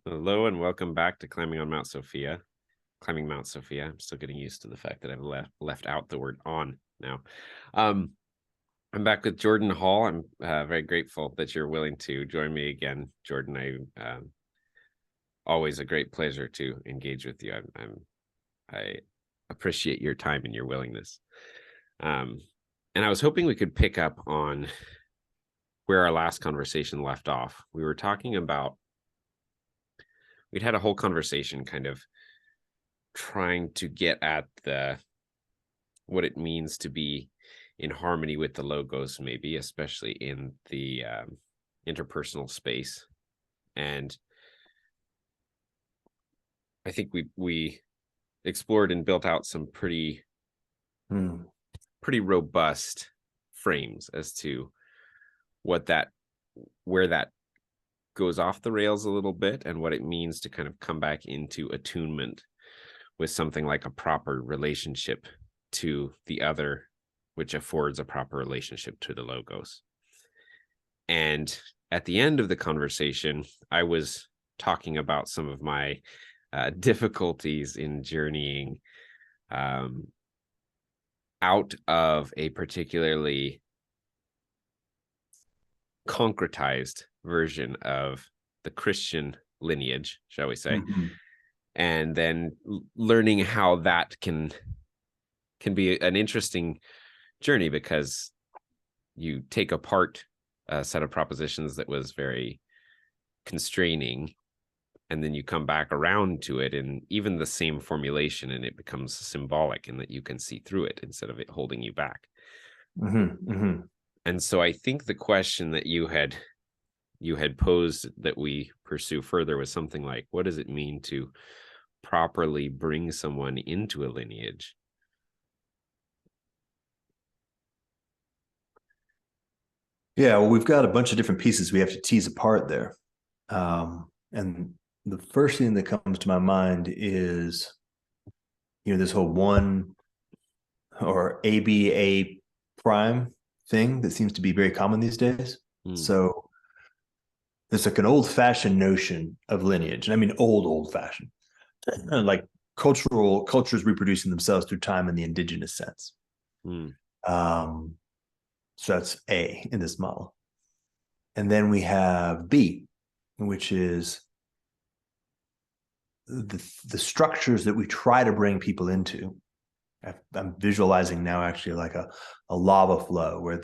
Hello and welcome back to Climbing Mount Sophia. I'm still getting used to the fact that I've left out the word on now. Um, I'm back with Jordan Hall. I'm very grateful that you're willing to join me again, Jordan. Always a great pleasure to engage with you. I appreciate your time and your willingness. And I was hoping we could pick up on where our last conversation left off. We were talking about we'd had a whole conversation kind of trying to get at what it means to be in harmony with the logos, maybe especially in the interpersonal space. And I think we explored and built out some pretty robust frames as to where that goes off the rails a little bit and what it means to kind of come back into attunement with something like a proper relationship to the other, which affords a proper relationship to the logos. And at the end of the conversation, I was talking about some of my difficulties in journeying out of a particularly concretized version of the Christian lineage, shall we say, and then learning how that can be an interesting journey, because you take apart a set of propositions that was very constraining, and then you come back around to it in even the same formulation, and it becomes symbolic in that you can see through it instead of it holding you back. And so I think the question that you had posed that we pursue further was something like, what does it mean to properly bring someone into a lineage? Yeah, well, we've got a bunch of different pieces we have to tease apart there. And the first thing that comes to my mind is, this whole one or ABA prime thing that seems to be very common these days. So there's like an old-fashioned notion of lineage. And I mean, old-fashioned, like cultures reproducing themselves through time in the indigenous sense. So that's A in this model. And then we have B, which is the structures that we try to bring people into. I'm visualizing now actually like a lava flow where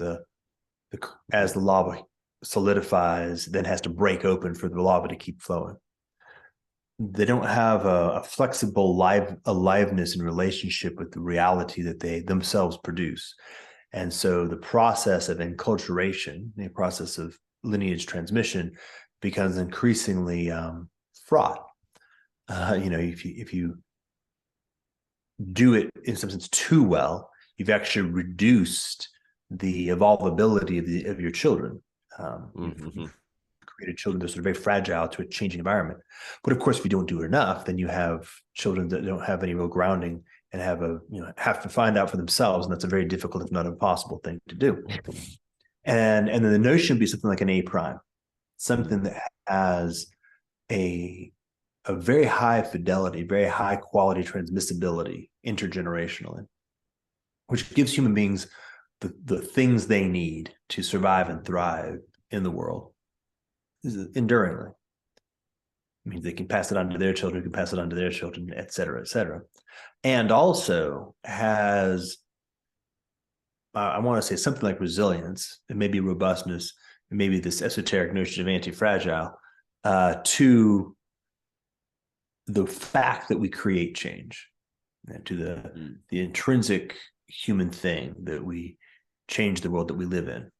as the lava solidifies, then has to break open for the lava to keep flowing. They don't have a flexible aliveness in relationship with the reality that they themselves produce. And so the process of enculturation, the process of lineage transmission, becomes increasingly fraught. If you do it in some sense too well, you've actually reduced the evolvability of your children. You've created children that are sort of very fragile to a changing environment. But of course, if you don't do it enough, then you have children that don't have any real grounding and have to find out for themselves, and that's a very difficult, if not impossible, thing to do. And then the notion would be something like an A prime, something that has a very high fidelity, very high quality transmissibility intergenerationally, which gives human beings the things they need to survive and thrive in the world enduringly. It means they can pass it on to their children, can pass it on to their children, et cetera, et cetera. And also has, I want to say something like resilience, and maybe robustness, and maybe this esoteric notion of anti-fragile, to the fact that we create change, and to the intrinsic human thing that we change the world that we live in.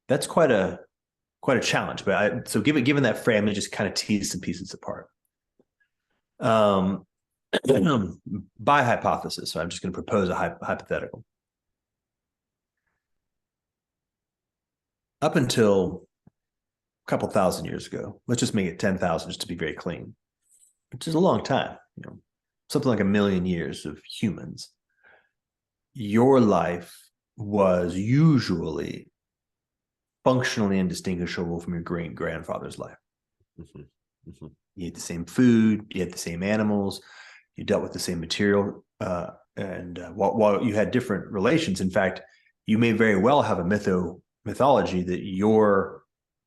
That's quite a challenge. But so given that frame, I just kind of tease some pieces apart. By hypothesis, so I'm just going to propose a hypothetical. Up until a couple thousand years ago, let's just make it 10,000 just to be very clean, which is a long time, something like 1 million years of humans. Your life was usually functionally indistinguishable from your great grandfather's life. Mhm. You ate the same food, you had the same animals, you dealt with the same material, and while you had different relations, in fact, you may very well have a mythology that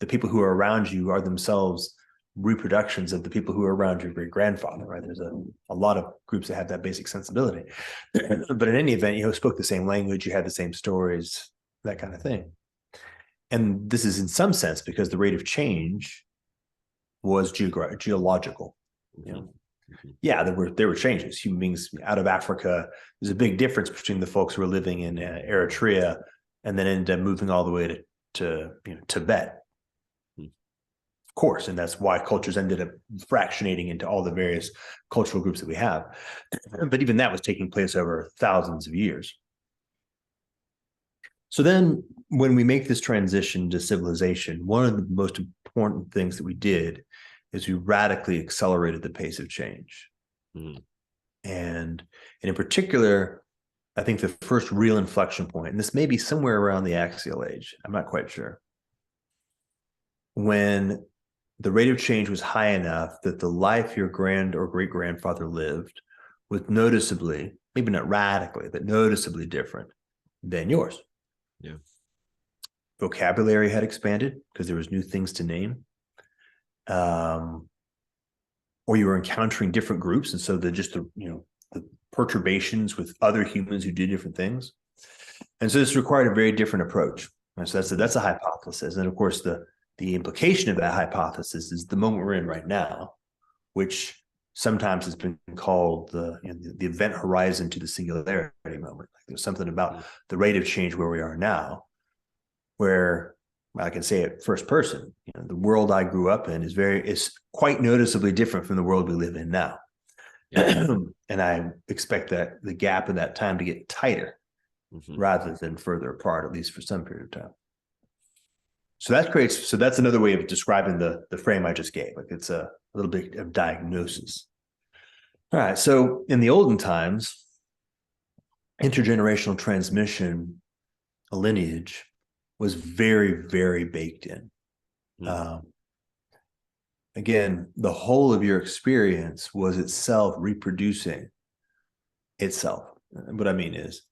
the people who are around you are themselves reproductions of the people who are around your great grandfather, right? There's a lot of groups that have that basic sensibility. But in any event, you spoke the same language, you had the same stories, that kind of thing. And this is in some sense because the rate of change was geological. You know, yeah, there were changes. Human beings out of Africa. There's a big difference between the folks who were living in Eritrea and then ended up moving all the way to Tibet. Of course, and that's why cultures ended up fractionating into all the various cultural groups that we have. But even that was taking place over thousands of years. So then when we make this transition to civilization, one of the most important things that we did is we radically accelerated the pace of change. Mm-hmm. And in particular, I think the first real inflection point, and this may be somewhere around the axial age, I'm not quite sure, when the rate of change was high enough that the life your grand or great grandfather lived was noticeably, maybe not radically, but noticeably different than yours. Yeah. Vocabulary had expanded because there was new things to name. Or you were encountering different groups, and so the perturbations with other humans who did different things, and so this required a very different approach. And so that's a hypothesis, and of course the implication of that hypothesis is the moment we're in right now, which sometimes has been called the event horizon to the singularity moment. Like there's something about the rate of change where we are now, where I can say it first person. The world I grew up in is quite noticeably different from the world we live in now. Yeah. And I expect that the gap in that time to get tighter rather than further apart, at least for some period of time. So that's another way of describing the frame I just gave. Like it's a little bit of diagnosis. All right. So in the olden times, intergenerational transmission, a lineage, was very, very baked in. Again, the whole of your experience was itself reproducing itself. What I mean is,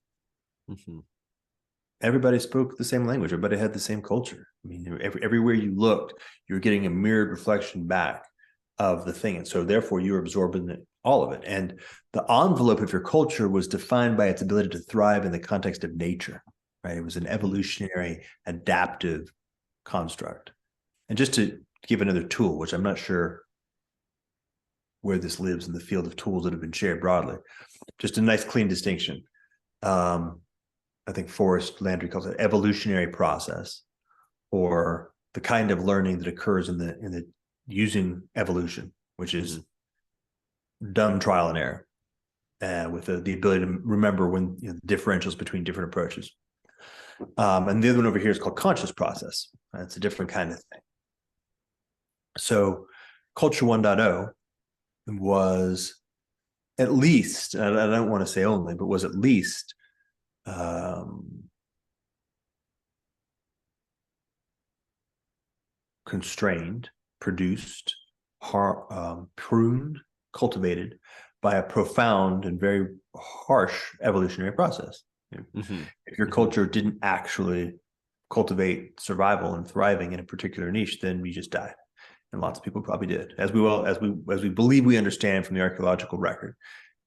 everybody spoke the same language. Everybody had the same culture. I mean, everywhere you looked, you were getting a mirrored reflection back of the thing. And so therefore you were absorbing all of it. And the envelope of your culture was defined by its ability to thrive in the context of nature. Right? It was an evolutionary, adaptive construct. And just to give another tool, which I'm not sure where this lives in the field of tools that have been shared broadly, just a nice clean distinction. I think Forrest Landry calls it evolutionary process, or the kind of learning that occurs in the using evolution, which is dumb trial and error, with the ability to remember when the differentials between different approaches. And the other one over here is called conscious process. It's a different kind of thing. So culture 1.0 was at least, I don't want to say only, but was at least constrained, produced, pruned, cultivated by a profound and very harsh evolutionary process. If your culture didn't actually cultivate survival and thriving in a particular niche, then we just died. And lots of people probably did, as we believe we understand from the archaeological record.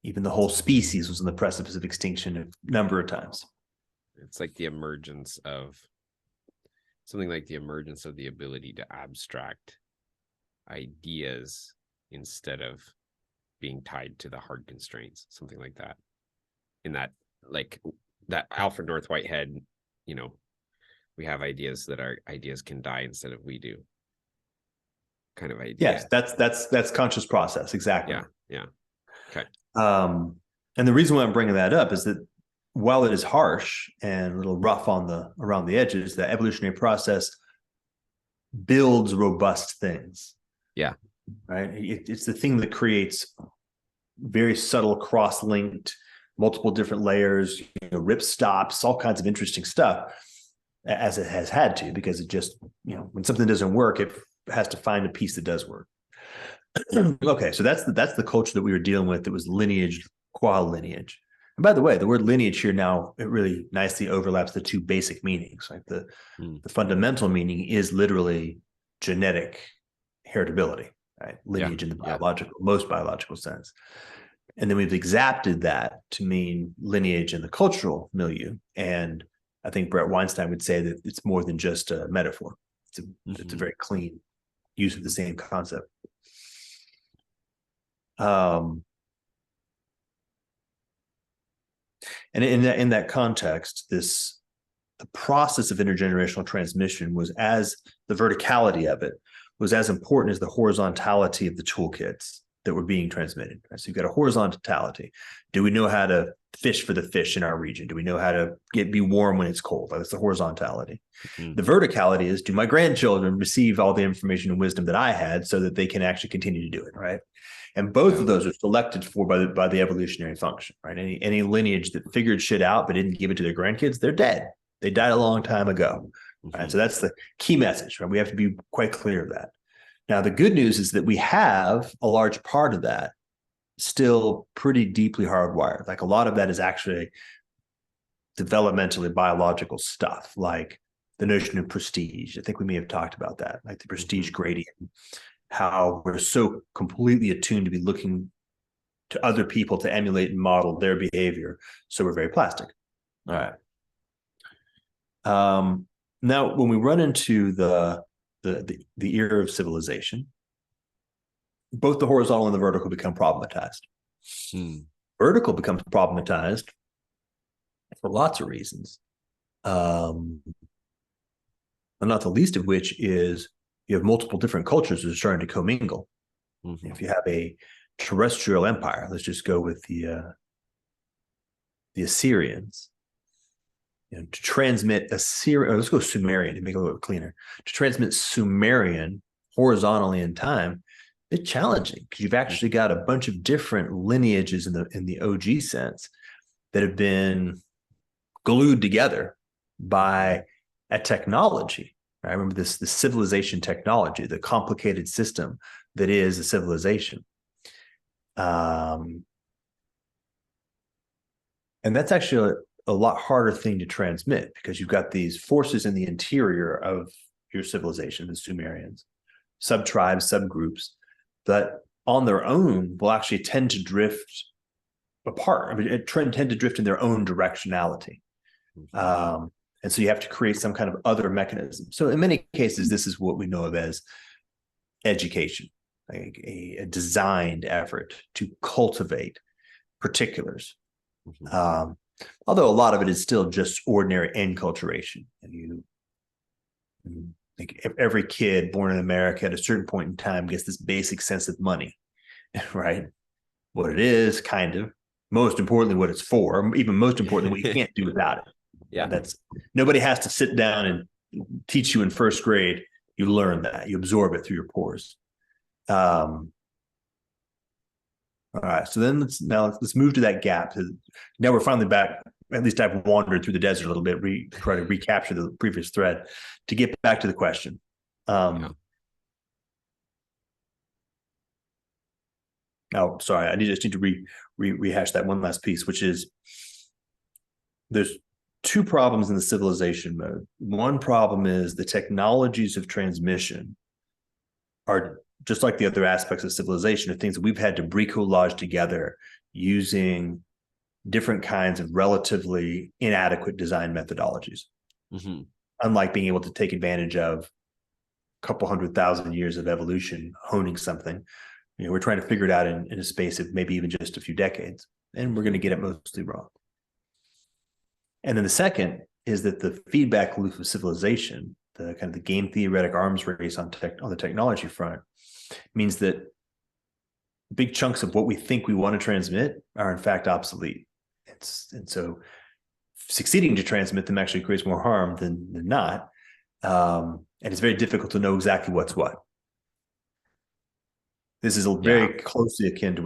Even the whole species was on the precipice of extinction a number of times. It's like the emergence of the ability to abstract ideas instead of being tied to the hard constraints, something like that. In that, like that Alfred North Whitehead, we have ideas that our ideas can die instead of we do kind of idea. Yes, that's conscious process. Exactly. Yeah. Okay. And the reason why I'm bringing that up is that while it is harsh and a little rough around the edges, the evolutionary process builds robust things. Yeah. Right. It's the thing that creates very subtle cross-linked, multiple different layers, rip stops, all kinds of interesting stuff, as it has had to, because it just, when something doesn't work, it has to find a piece that does work. Okay, so that's the culture that we were dealing with. That was lineage, qua lineage. And by the way, the word lineage here now, it really nicely overlaps the two basic meanings. Like the fundamental meaning is literally genetic heritability, right? Lineage in the most biological sense. And then we've exapted that to mean lineage in the cultural milieu. And I think Brett Weinstein would say that it's more than just a metaphor. It's a very clean use of the same concept. And in that context, the process of intergenerational transmission was as the verticality of it was as important as the horizontality of the toolkits that were being transmitted. So you've got a horizontality. Do we know how to fish for the fish in our region? Do we know how to be warm when it's cold? That's the horizontality. The verticality is, do my grandchildren receive all the information and wisdom that I had so that they can actually continue to do it, right? And both of those are selected for by the evolutionary function, right? Any lineage that figured shit out but didn't give it to their grandkids, they're dead. They died a long time ago. Right? So that's the key message, right? We have to be quite clear of that. Now, the good news is that we have a large part of that still pretty deeply hardwired. Like a lot of that is actually developmentally biological stuff, like the notion of prestige. I think we may have talked about that, like the prestige gradient, how we're so completely attuned to be looking to other people to emulate and model their behavior. So we're very plastic. All right. Now, when we run into the era of civilization, both the horizontal and the vertical become problematized. Vertical becomes problematized for lots of reasons, and not the least of which is you have multiple different cultures that are starting to commingle. If you have a terrestrial empire, let's just go with the Assyrians. To transmit Assyrian, let's go Sumerian to make it a little cleaner. To transmit Sumerian horizontally in time, it's challenging because you've actually got a bunch of different lineages in the OG sense that have been glued together by a technology. Right? Remember the civilization technology, the complicated system that is a civilization. And that's actually a lot harder thing to transmit because you've got these forces in the interior of your civilization, the Sumerians, sub-tribes, subgroups that on their own will actually tend to drift apart. I mean, tend to drift in their own directionality. And so you have to create some kind of other mechanism. So in many cases, this is what we know of as education, like a designed effort to cultivate particulars. Although a lot of it is still just ordinary enculturation. And like every kid born in America at a certain point in time gets this basic sense of money, right? What it is, kind of. Most importantly, what it's for. Even most importantly, what you can't do without it. Yeah, that's nobody has to sit down and teach you in first grade. You learn that, you absorb it through your pores. All right, so then let's move to that gap. Now we're finally back. At least I've wandered through the desert a little bit, try to recapture the previous thread to get back to the question. Oh, sorry, I just need to rehash that one last piece, which is there's two problems in the civilization mode. One problem is the technologies of transmission are just like the other aspects of civilization, are things that we've had to bricolage together using different kinds of relatively inadequate design methodologies. Unlike being able to take advantage of a couple 100,000 years of evolution, honing something, we're trying to figure it out in a space of maybe even just a few decades, and we're going to get it mostly wrong. And then the second is that the feedback loop of civilization, the kind of the game theoretic arms race on the technology front, means that big chunks of what we think we want to transmit are in fact obsolete. And so succeeding to transmit them actually creates more harm than not. And it's very difficult to know exactly what's what. This is very closely akin to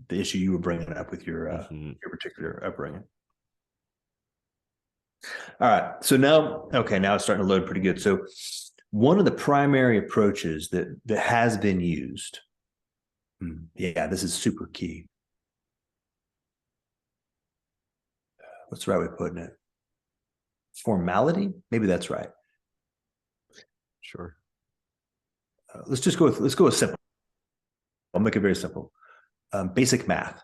the issue you were bringing up with your particular upbringing. All right. So now it's starting to load pretty good. So one of the primary approaches that has been used. Yeah, this is super key. What's the right way of putting it? Formality? Maybe that's right. Sure. Let's go with simple. I'll make it very simple. Basic math.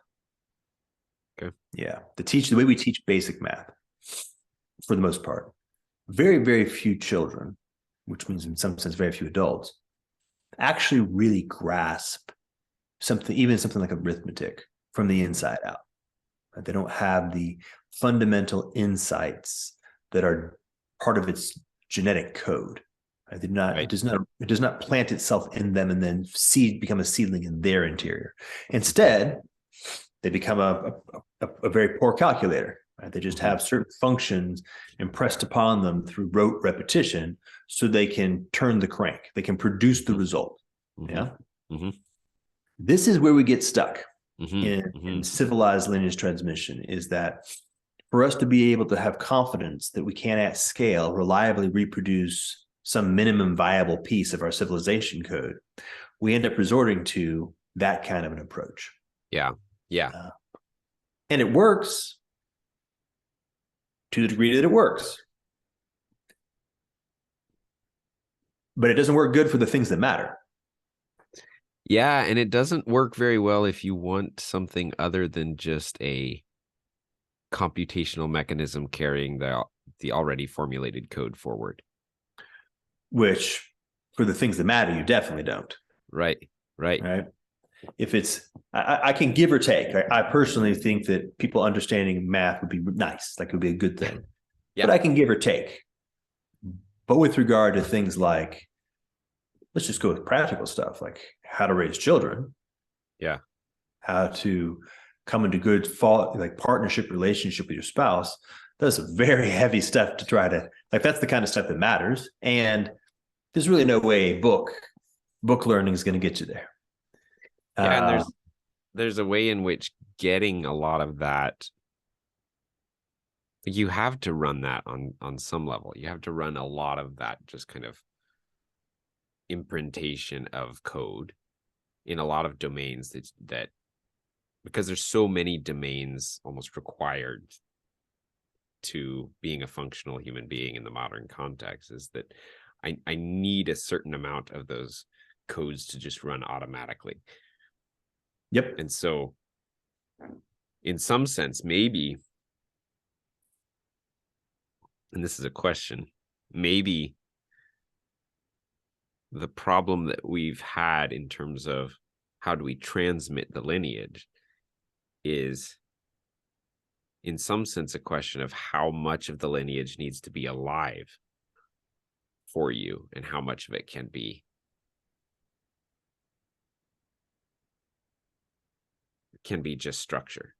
Okay. Yeah, the way we teach basic math, for the most part, very, very few children, which means in some sense very few adults, actually really grasp something like arithmetic from the inside out. They don't have the fundamental insights that are part of its genetic code. Right? It does not plant itself in them and then become a seedling in their interior. Instead, they become a very poor calculator. Right? They just have certain functions impressed upon them through rote repetition, so they can turn the crank. They can produce the result. Yeah. This is where we get stuck in civilized lineage transmission, is that for us to be able to have confidence that we can at scale reliably reproduce some minimum viable piece of our civilization code, we end up resorting to that kind of an approach. Yeah. And it works to the degree that it works. But it doesn't work good for the things that matter. Yeah, and it doesn't work very well if you want something other than just a computational mechanism carrying the already formulated code forward. Which, for the things that matter, you definitely don't. Right. If it's, I can give or take. I personally think that people understanding math would be nice. Like, it would be a good thing. Yeah. But I can give or take. But with regard to things like, let's just go with practical stuff, like how to raise children. Yeah. How to come into good partnership relationship with your spouse. That's very heavy stuff to try to, that's the kind of stuff that matters. And there's really no way book learning is going to get you there. Yeah, and there's a way in which getting a lot of that, you have to run that on some level. You have to run a lot of that just kind of imprintation of code in a lot of domains that because there's so many domains almost required to being a functional human being in the modern context, is that I need a certain amount of those codes to just run automatically. Yep. And so in some sense, maybe, and this is a question, maybe the problem that we've had in terms of how do we transmit the lineage is in some sense a question of how much of the lineage needs to be alive for you and how much of it can be just structure.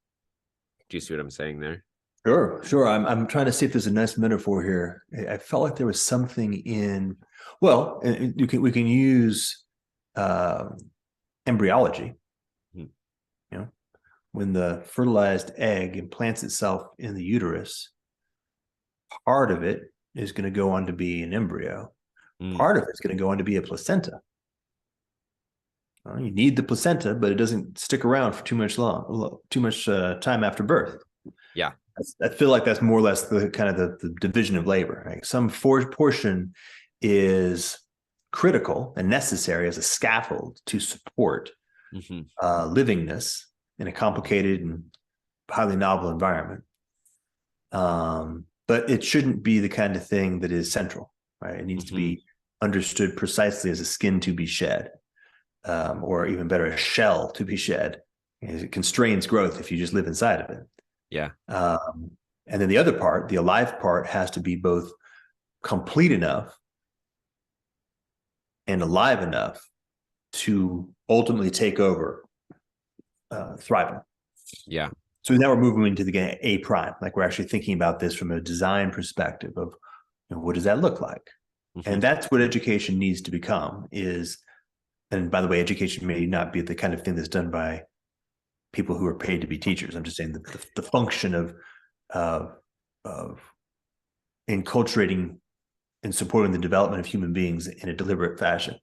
Do you see what I'm saying there? Sure. I'm trying to see if there's a nice metaphor here. I felt like there was something in, well, we can use embryology. When the fertilized egg implants itself in the uterus, part of it is going to go on to be an embryo. Part of it's going to go on to be a placenta. You need the placenta, but it doesn't stick around for too much time after birth. Yeah. I feel like that's more or less the kind of the division of labor. Right? Some portion is critical and necessary as a scaffold to support livingness in a complicated and highly novel environment. But it shouldn't be the kind of thing that is central, right? It needs to be understood precisely as a skin to be shed, or even better, a shell to be shed. It constrains growth if you just live inside of it. Yeah. And then the other part, the alive part, has to be both complete enough and alive enough to ultimately take over thriving. Yeah. So now we're moving into the A prime. Like, we're actually thinking about this from a design perspective of, what does that look like? And that's what education needs to become is, and by the way, education may not be the kind of thing that's done by people who are paid to be teachers. I'm just saying the function of enculturating in supporting the development of human beings in a deliberate fashion.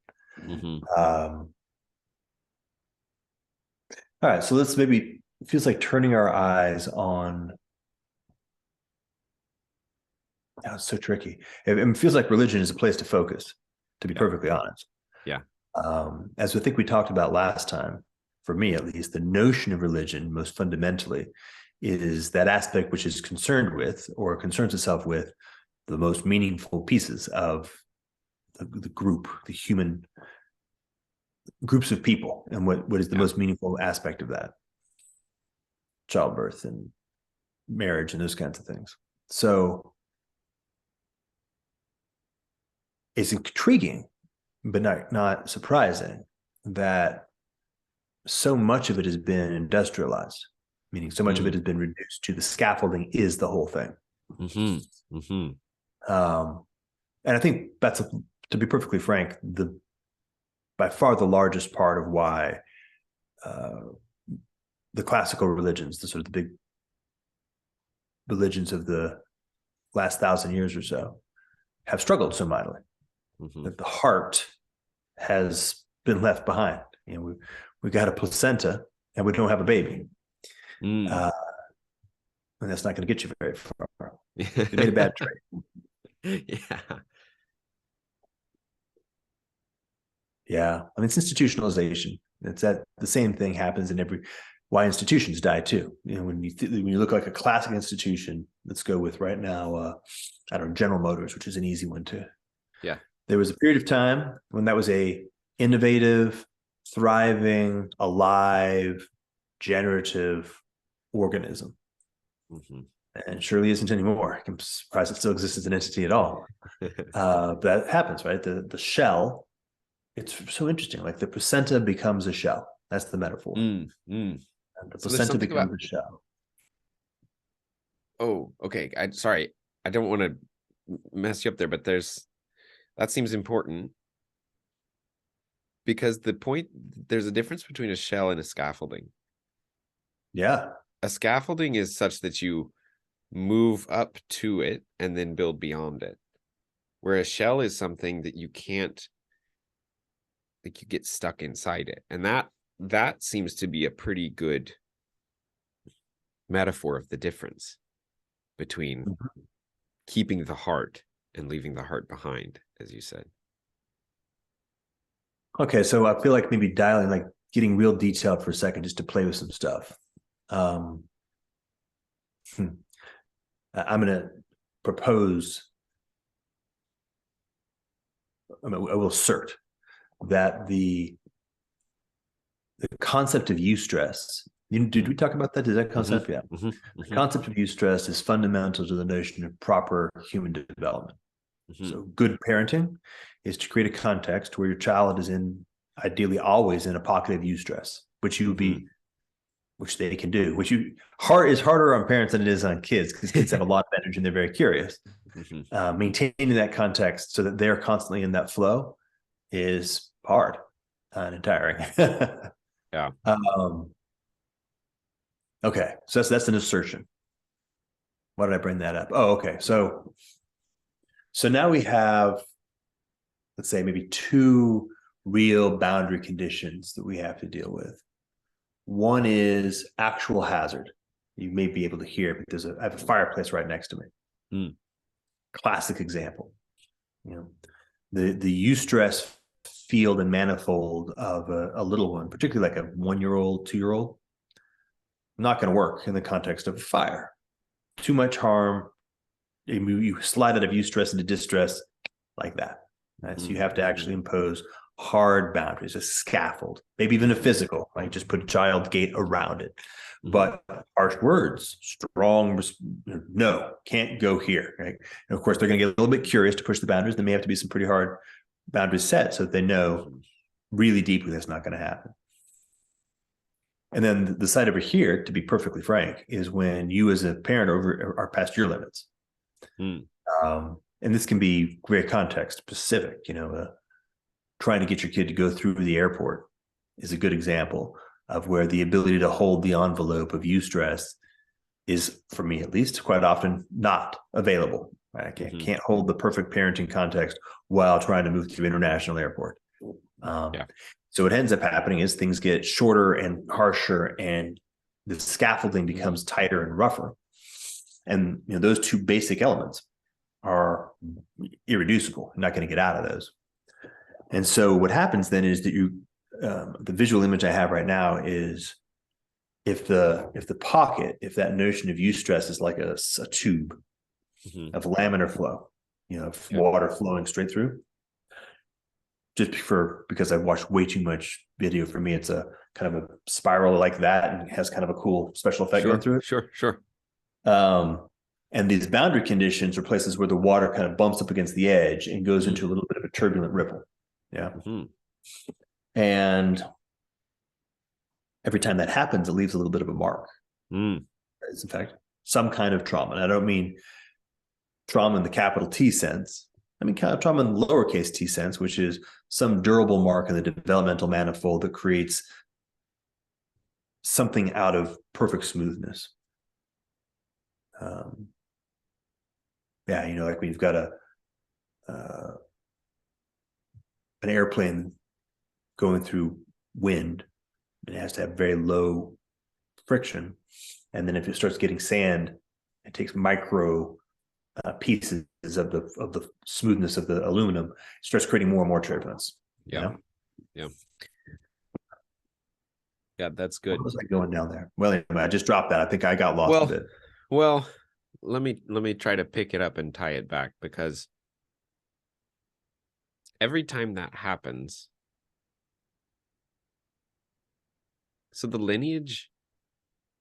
All right, so let's maybe, it feels like turning our eyes on, oh, it's so tricky. It feels like religion is a place to focus, to be perfectly honest. Yeah. As I think we talked about last time, for me at least, the notion of religion most fundamentally is that aspect which is concerned with or concerns itself with the most meaningful pieces of the group, the human groups of people, and what is the most meaningful aspect of that: childbirth and marriage and those kinds of things. So it's intriguing, but not surprising that so much of it has been industrialized, meaning so much of it has been reduced to the scaffolding is the whole thing. And I think that's, to be perfectly frank, by far the largest part of why the classical religions, the sort of the big religions of the last 1,000 years or so, have struggled so mightily. That the heart has been left behind. You know, we got a placenta and we don't have a baby. And that's not going to get you very far. You made a bad trade. Yeah. I mean, it's institutionalization. It's that the same thing happens in why institutions die too. You know, when you look like a classic institution, let's go with right now, I don't know, General Motors, which is an easy one too. Yeah. There was a period of time when that was a innovative, thriving, alive, generative organism. And surely isn't anymore. I'm surprised it still exists as an entity at all. But that happens, right? The shell, it's so interesting. Like the placenta becomes a shell. That's the metaphor. And the placenta becomes a shell. Oh, okay. Sorry. I don't want to mess you up there, but that seems important, because there's a difference between a shell and a scaffolding. Yeah. A scaffolding is such that you move up to it and then build beyond it, where a shell is something that you can't, like, you get stuck inside it. And that seems to be a pretty good metaphor of the difference between keeping the heart and leaving the heart behind, as you said. Okay, so I feel like maybe getting real detailed for a second, just to play with some stuff. I'm going to propose, I will assert that the concept of eustress, did we talk about that? Is that concept? Yeah. The concept of eustress is fundamental to the notion of proper human development. So good parenting is to create a context where your child is ideally always in a pocket of eustress, which they can do, which is harder on parents than it is on kids, because kids have a lot of energy and they're very curious. Maintaining that context so that they're constantly in that flow is hard and tiring. Yeah. Okay, so that's an assertion. Why did I bring that up? Oh, okay. So now we have, let's say, maybe two real boundary conditions that we have to deal with. One is actual hazard. You may be able to hear it, but I have a fireplace right next to me. Classic example. You know, the eustress field and manifold of a little one, particularly like a 1-year-old, 2-year-old, not going to work in the context of a fire. Too much harm. You slide out of eustress into distress like that. Right? So you have to actually impose hard boundaries, a scaffold, maybe even a physical, right? Just put a child gate around it. But harsh words, strong, no, can't go here. Right? And of course, they're going to get a little bit curious to push the boundaries. There may have to be some pretty hard boundaries set so that they know really deeply that's not going to happen. And then the side over here, to be perfectly frank, is when you as a parent are past your limits. And this can be very context specific. You know, trying to get your kid to go through the airport is a good example of where the ability to hold the envelope of eustress is, for me at least, quite often not available. I can't hold the perfect parenting context while trying to move through international airport. Yeah. So what ends up happening is things get shorter and harsher, and the scaffolding becomes tighter and rougher. And those two basic elements are irreducible. You're not going to get out of those. And so what happens then is that the visual image I have right now is if the pocket, if that notion of eustress is like a tube of laminar flow, of water flowing straight through. Just because I've watched way too much video, for me, it's a kind of a spiral like that, and has kind of a cool special effect going through it. Sure. And these boundary conditions are places where the water kind of bumps up against the edge and goes into a little bit of a turbulent ripple. Yeah. And every time that happens, it leaves a little bit of a mark. It's, in fact, some kind of trauma. And I don't mean trauma in the capital T sense. I mean, kind of trauma in the lowercase t sense, which is some durable mark in the developmental manifold that creates something out of perfect smoothness. Like when you've got an airplane going through wind, it has to have very low friction. And then if it starts getting sand, it takes micro pieces of the smoothness of the aluminum, it starts creating more and more turbulence. Yeah. That's good. What was I going down there? Well, anyway, I just dropped that. I think I got lost a bit. Well, let me try to pick it up and tie it back, because every time that happens, so the lineage,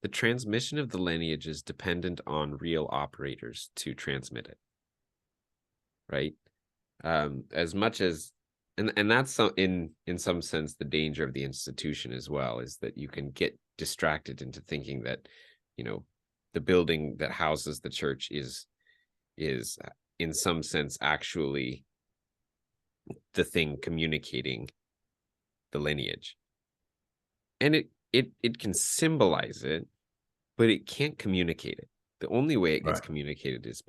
the transmission of the lineage is dependent on real operators to transmit it, right? As much as, and that's in some sense the danger of the institution as well, is that you can get distracted into thinking that the building that houses the church is in some sense actually the thing communicating the lineage, and it can symbolize it, but it can't communicate it. The only way it gets communicated is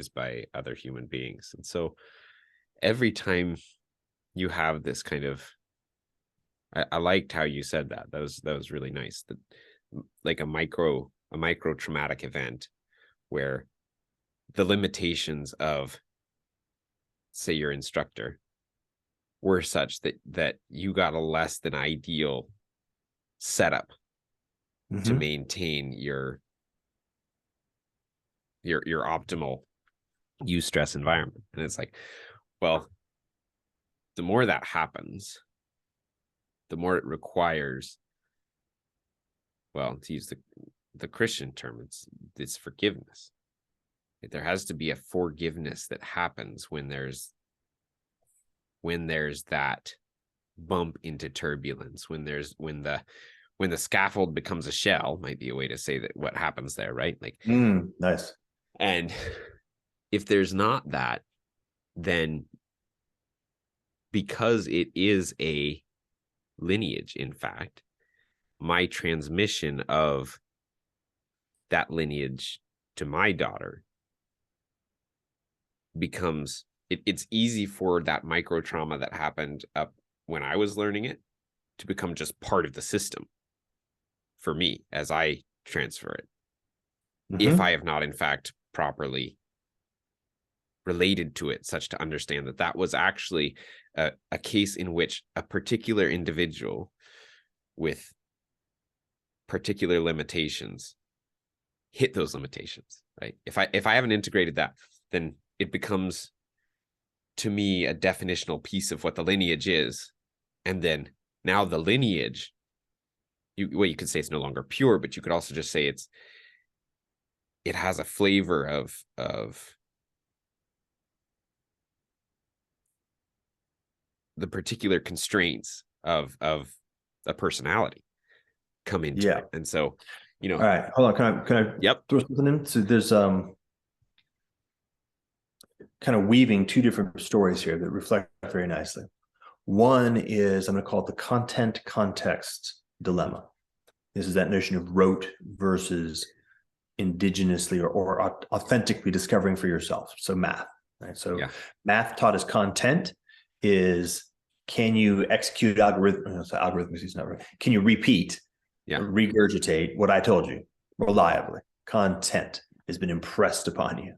by other human beings. And so every time you have this kind of, I liked how you said that. That was really nice. That like a micro traumatic event where the limitations of, say, your instructor were such that you got a less than ideal setup to maintain your optimal eustress environment. And it's like, well, the more that happens, the more it requires, well, to use the Christian term, it's forgiveness. There has to be a forgiveness that happens when there's that bump into turbulence, when the scaffold becomes a shell, might be a way to say that what happens there, right? Like, nice. And if there's not that, then because it is a lineage, in fact, my transmission of that lineage to my daughter becomes, it's easy for that micro trauma that happened up when I was learning it to become just part of the system for me as I transfer it. If I have not, in fact, properly related to it such to understand that was actually a case in which a particular individual with particular limitations hit those limitations, right? If I haven't integrated that, then it becomes, to me, a definitional piece of what the lineage is. And then now the lineage, you could say it's no longer pure, but you could also just say it has a flavor of the particular constraints of a personality come into it. And so, all right, hold on. Can I throw something in? So there's kind of weaving two different stories here that reflect very nicely. One is, I'm going to call it the content context dilemma. This is that notion of rote versus indigenously or authentically discovering for yourself. So math, right? So math taught as content is, can you execute algorithms is not right. Can you repeat, regurgitate what I told you reliably? Content has been impressed upon you.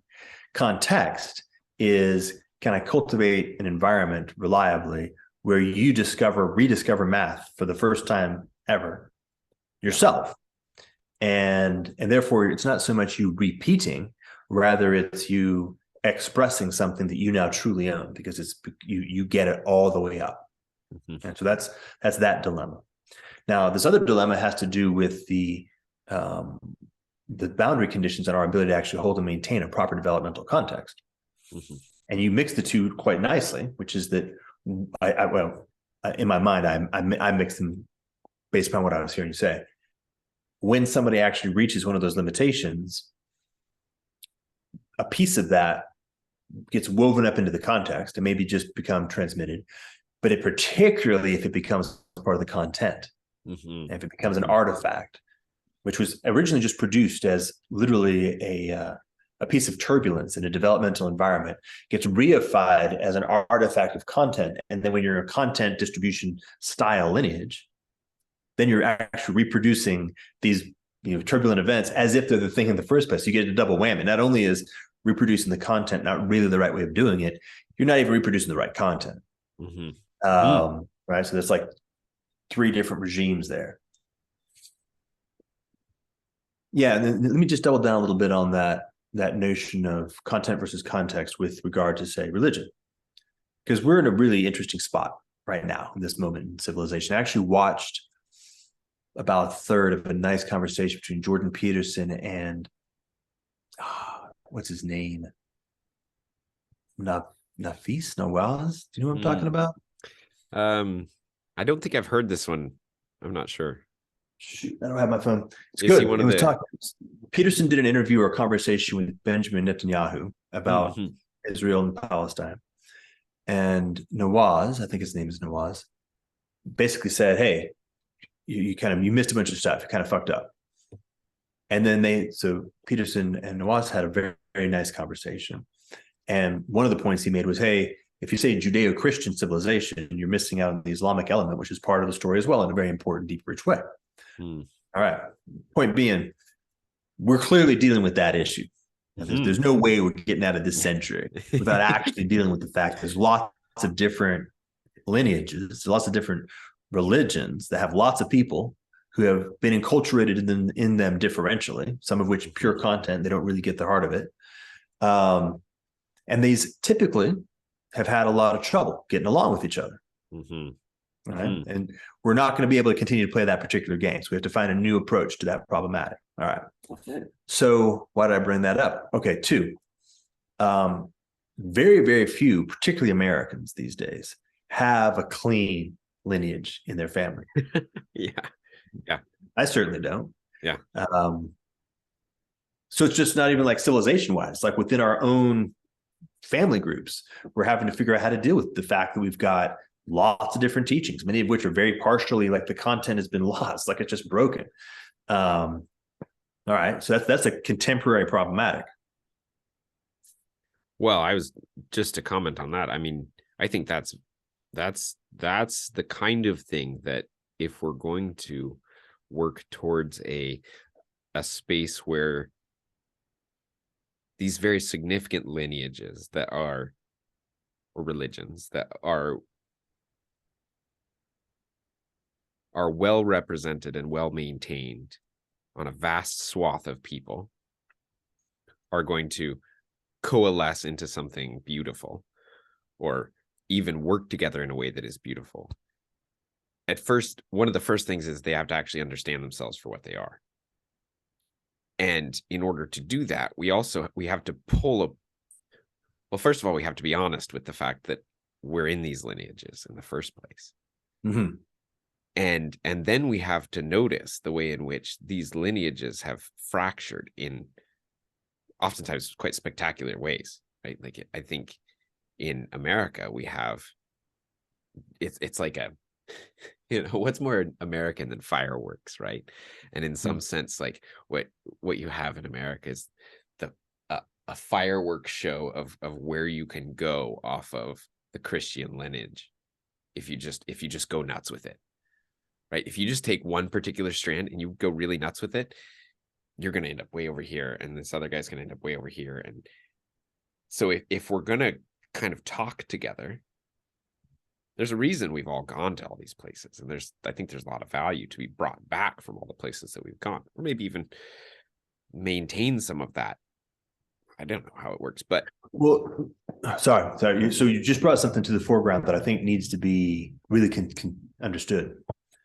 Context is, can I cultivate an environment reliably where you rediscover math for the first time ever yourself? And therefore, it's not so much you repeating, rather it's you expressing something that you now truly own, because it's you get it all the way up. And so that's that dilemma. Now, this other dilemma has to do with the boundary conditions on our ability to actually hold and maintain a proper developmental context. And you mix the two quite nicely, which is that in my mind, I mix them based upon what I was hearing you say. When somebody actually reaches one of those limitations, a piece of that gets woven up into the context and maybe just become transmitted. But it particularly if it becomes part of the content, and if it becomes an artifact, which was originally just produced as literally a piece of turbulence in a developmental environment, gets reified as an artifact of content. And then when you're in a content distribution style lineage, then you're actually reproducing these turbulent events as if they're the thing in the first place. You get a double whammy. Not only is reproducing the content not really the right way of doing it, you're not even reproducing the right content. Right. So there's like 3 different regimes there. Yeah. And then let me just double down a little bit on that notion of content versus context with regard to, say, religion, because we're in a really interesting spot right now in this moment in civilization. I actually watched about a third of a nice conversation between Jordan Peterson and what's his name? Nawaz? Do you know what I'm talking about? I don't think I've heard this one. I'm not sure. Shoot, I don't have my phone. It's good. Peterson did an interview or a conversation with Benjamin Netanyahu about Israel and Palestine. And Nawaz, I think his name is Nawaz, basically said, hey, you missed a bunch of stuff. You kind of fucked up. And then so Peterson and Nawaz had a very, very nice conversation. And one of the points he made was, hey, if you say Judeo-Christian civilization, you're missing out on the Islamic element, which is part of the story as well in a very important, deep, rich way. All right. Point being, we're clearly dealing with that issue. There's no way we're getting out of this century without actually dealing with the fact there's lots of different lineages, lots of different religions that have lots of people who have been enculturated in them differentially, some of which pure content, they don't really get the heart of it. And these typically have had a lot of trouble getting along with each other. Right? And we're not going to be able to continue to play that particular game. So we have to find a new approach to that problematic. All right. So why did I bring that up? Okay, 2. Very, very few, particularly Americans these days, have a clean lineage in their family. Yeah. I certainly don't. Yeah. So it's just not even like civilization-wise, like within our own family groups, we're having to figure out how to deal with the fact that we've got lots of different teachings, many of which are very partially like the content has been lost, like it's just broken. All right. So that's a contemporary problematic. Well, I was just to comment on that. I mean, I think that's the kind of thing that if we're going to work towards a space where these very significant lineages that are, or religions that are well represented and well maintained on a vast swath of people, are going to coalesce into something beautiful, or even work together in a way that is beautiful. At first, one of the first things is they have to actually understand themselves for what they are. And in order to do that, we have to well, first of all, we have to be honest with the fact that we're in these lineages in the first place. And then we have to notice the way in which these lineages have fractured in oftentimes quite spectacular ways, right? Like I think in America we have it's like what's more American than fireworks, right? And in Hmm. some sense, like what you have in America is the a fireworks show of where you can go off of the Christian lineage if you just go nuts with it, right? If you just take one particular strand and you go really nuts with it, you're going to end up way over here, and this other guy's going to end up way over here. And so if we're going to kind of talk together, there's a reason we've all gone to all these places, and I think there's a lot of value to be brought back from all the places that we've gone, or maybe even maintain some of that. I don't know how it works, but Well, sorry. So you just brought something to the foreground that I think needs to be really understood.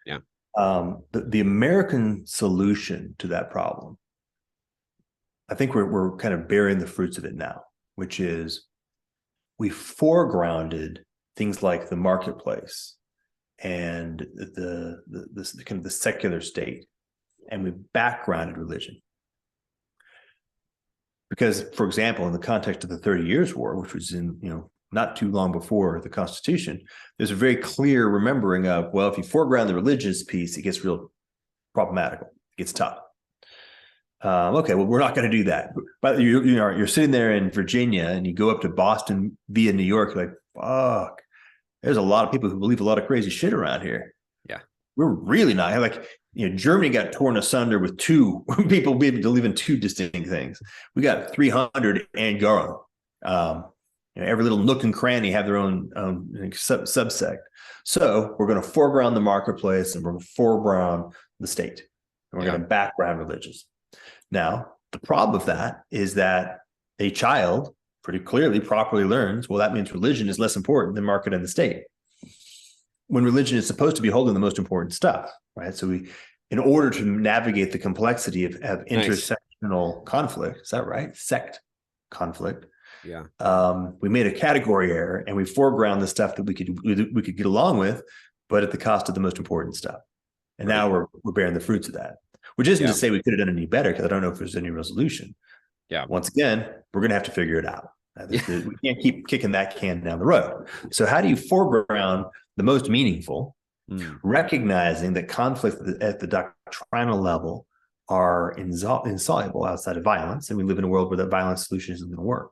yeah. The American solution to that problem, I think we're kind of bearing the fruits of it now, which is we foregrounded things like the marketplace and the kind of the secular state, and we backgrounded religion. Because, for example, in the context of the 30 Years' War, which was in, not too long before the Constitution, there's a very clear remembering of, well, if you foreground the religious piece, it gets real problematical. It gets tough. Okay, well, we're not going to do that. But you're sitting there in Virginia and you go up to Boston via New York, you're like, fuck, there's a lot of people who believe a lot of crazy shit around here. Yeah. We're really not like, Germany got torn asunder with two people believing two distinct things. We got 300 Angara. Every little nook and cranny have their own subsect. So we're going to foreground the marketplace and we're going to foreground the state. And we're going to background religious. Now, the problem with that is that a child pretty clearly properly learns, well, that means religion is less important than market and the state, when religion is supposed to be holding the most important stuff, right? So in order to navigate the complexity of intersectional conflict, is that right? Sect conflict. Yeah. We made a category error and we foreground the stuff that we could get along with, but at the cost of the most important stuff. And now we're bearing the fruits of that, which isn't to say we could have done any better, because I don't know if there's any resolution. Yeah. Once again, we're going to have to figure it out. We can't keep kicking that can down the road. So how do you foreground the most meaningful, recognizing that conflict at the doctrinal level are insoluble outside of violence, and we live in a world where that violence solution isn't going to work?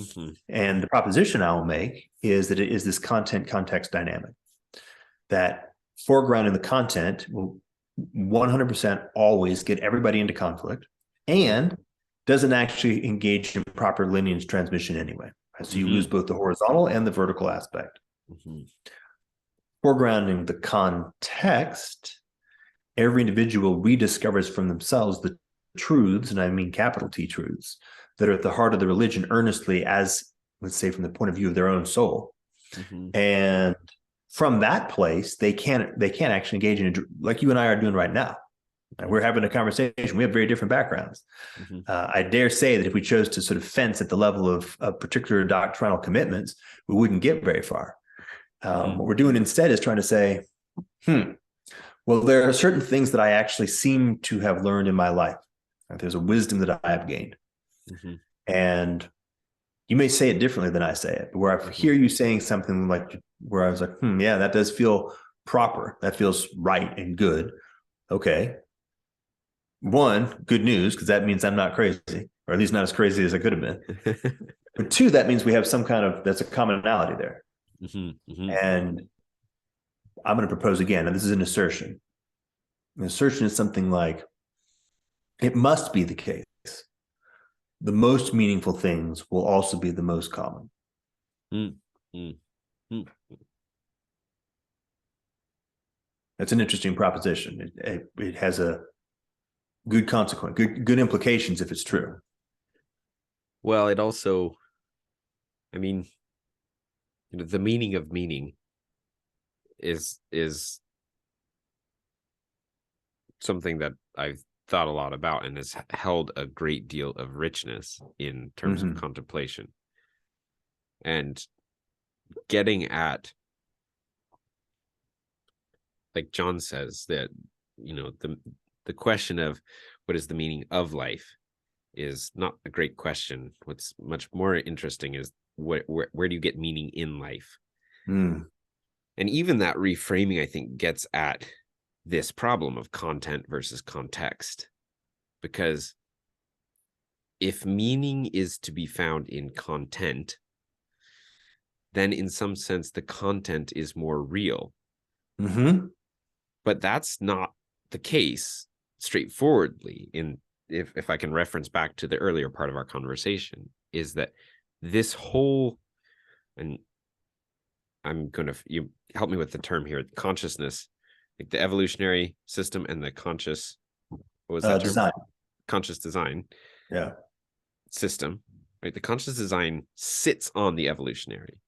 Mm-hmm. And the proposition I will make is that it is this content-context dynamic, that foregrounding the content will 100% always get everybody into conflict and doesn't actually engage in proper lineage transmission anyway. So you lose both the horizontal and the vertical aspect. Foregrounding the context, every individual rediscovers from themselves the truths, and I mean capital T truths, that are at the heart of the religion earnestly, as, let's say, from the point of view of their own soul. And from that place, they can't actually engage in, like you and I are doing right now. We're having a conversation. We have very different backgrounds. I dare say that if we chose to sort of fence at the level of particular doctrinal commitments, we wouldn't get very far. What we're doing instead is trying to say, well, there are certain things that I actually seem to have learned in my life. There's a wisdom that I have gained. And you may say it differently than I say it, but where I hear you saying something like, where I was like, yeah, that does feel proper. That feels right and good. Okay. One, good news, because that means I'm not crazy, or at least not as crazy as I could have been. But two, that means we have that's a commonality there. And I'm going to propose again, and this is an assertion. An assertion is something like, it must be the case. The most meaningful things will also be the most common. That's an interesting proposition. It has a good consequence, good implications if it's true. Well, it also, I mean, the meaning of meaning is something that I've thought a lot about and has held a great deal of richness in terms of contemplation, and getting at, like John says, that the question of what is the meaning of life is not a great question. What's much more interesting is where do you get meaning in life? And even that reframing, I think, gets at this problem of content versus context. Because if meaning is to be found in content, then in some sense, the content is more real. Mm-hmm. But that's not the case straightforwardly. If I can reference back to the earlier part of our conversation, is that this whole, and I'm going to, you help me with the term here, consciousness, like the evolutionary system and the conscious, what was that term? Design. Conscious design Yeah. system, right? The conscious design sits on the evolutionary.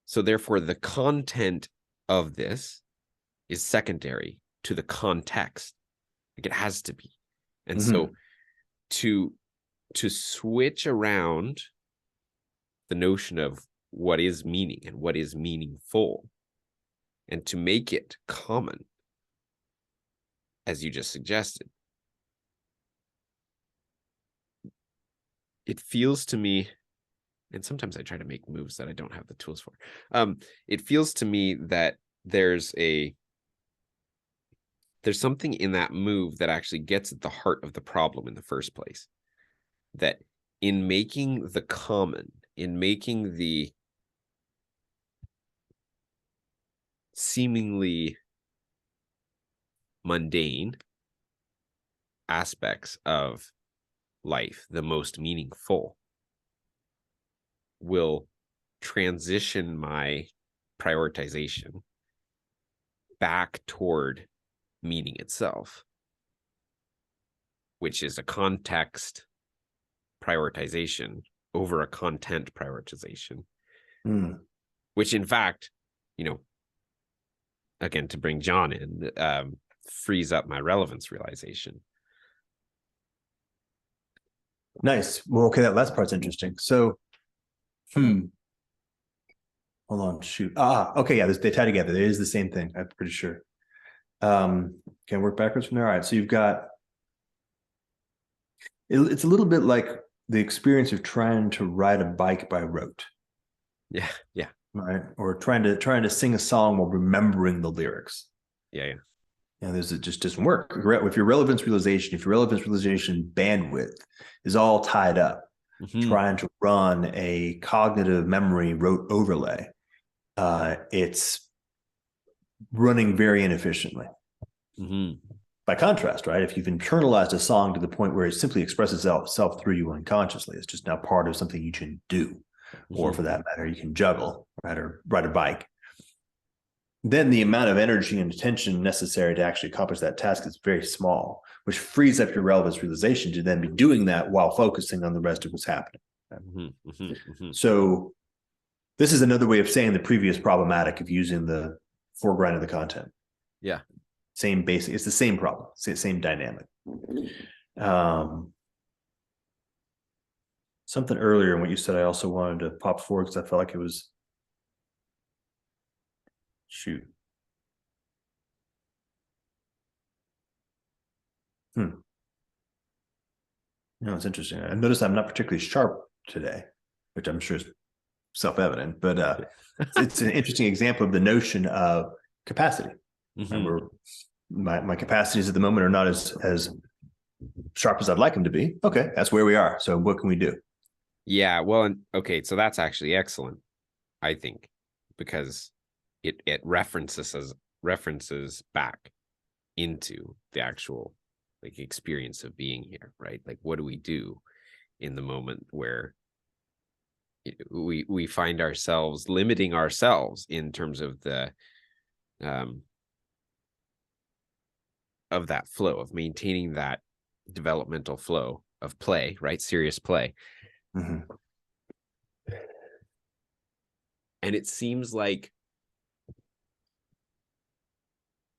So therefore, the content of this is secondary to the context. Like it has to be. And Mm-hmm. so to switch around the notion of what is meaning and what is meaningful, and to make it common, as you just suggested, it feels to me, and sometimes I try to make moves that I don't have the tools for. It feels to me that there's something in that move that actually gets at the heart of the problem in the first place. That in making the common, in making the seemingly mundane aspects of life the most meaningful, will transition my prioritization back toward meaning itself, which is a context prioritization over a content prioritization, which in fact, again, to bring John in, frees up my relevance realization. Nice. Well, okay, that last part's interesting. So, hold on, shoot. Okay, yeah, they tie together. It is the same thing, I'm pretty sure. Can I work backwards from there? All right, so you've got, it's a little bit like the experience of trying to ride a bike by rote. Yeah. Right. Or trying to sing a song while remembering the lyrics. Yeah. It just doesn't work. If your relevance realization bandwidth is all tied up, trying to run a cognitive memory rote overlay, it's running very inefficiently. By contrast, right? If you've internalized a song to the point where it simply expresses itself through you unconsciously, it's just now part of something you can do, or for that matter, you can juggle, right, or ride a bike. Then the amount of energy and attention necessary to actually accomplish that task is very small, which frees up your relevance realization to then be doing that while focusing on the rest of what's happening. So this is another way of saying the previous problematic of using the foreground of the content. Yeah. Same basic, it's the same problem, same dynamic. Something earlier in what you said, I also wanted to pop forward because I felt like it was, shoot. It's interesting. I noticed I'm not particularly sharp today, which I'm sure is self-evident, but it's an interesting example of the notion of capacity. My capacities at the moment are not as sharp as I'd like them to be. Okay, that's where we are. So what can we do? Yeah, well, okay, so that's actually excellent, I think, because it references back into the actual like experience of being here, right? Like, what do we do in the moment where we find ourselves limiting ourselves in terms of the of that flow, of maintaining that developmental flow of play, right? Serious play. And it seems like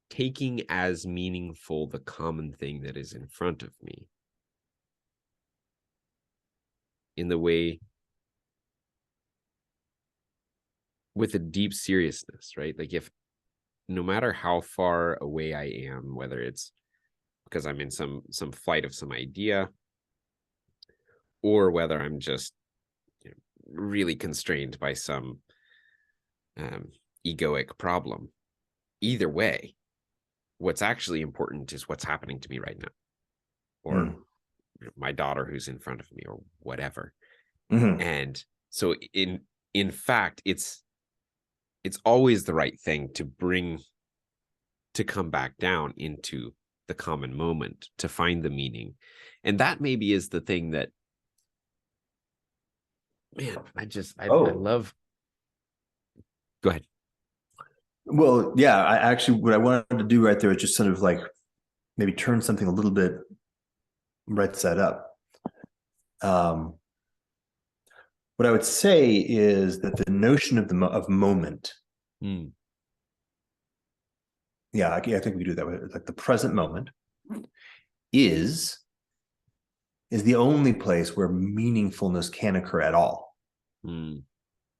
taking as meaningful the common thing that is in front of me in the way with a deep seriousness, right? Like, if no matter how far away I am, whether it's because I'm in some flight of some idea, or whether I'm just really constrained by some egoic problem. Either way, what's actually important is what's happening to me right now, or my daughter who's in front of me, or whatever. And so in fact, it's always the right thing to come back down into the common moment, to find the meaning. And that maybe is the thing that, man, I love. Go ahead. Well, yeah, I actually, what I wanted to do right there is just sort of like maybe turn something a little bit right side up. What I would say is that the notion of moment, yeah, I think we do that way. Like the present moment is the only place where meaningfulness can occur at all.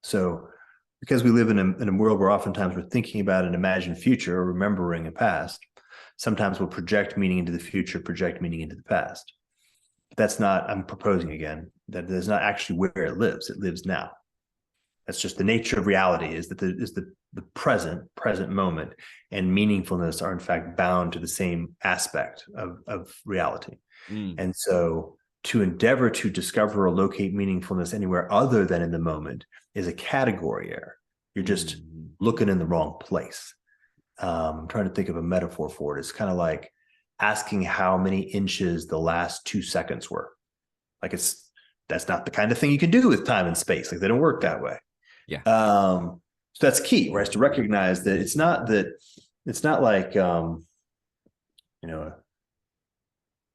So, because we live in a world where oftentimes we're thinking about an imagined future or remembering a past, sometimes we'll project meaning into the future, project meaning into the past. But that's not, I'm proposing again, that is not actually where it lives. It lives now. That's just the nature of reality, is that the present moment and meaningfulness are in fact bound to the same aspect of reality. And so to endeavor to discover or locate meaningfulness anywhere other than in the moment is a category error. You're just looking in the wrong place. I'm trying to think of a metaphor for it. It's kind of like asking how many inches the last 2 seconds were. Like that's not the kind of thing you can do with time and space. Like they don't work that way. Yeah. So that's key, right? To recognize that it's not like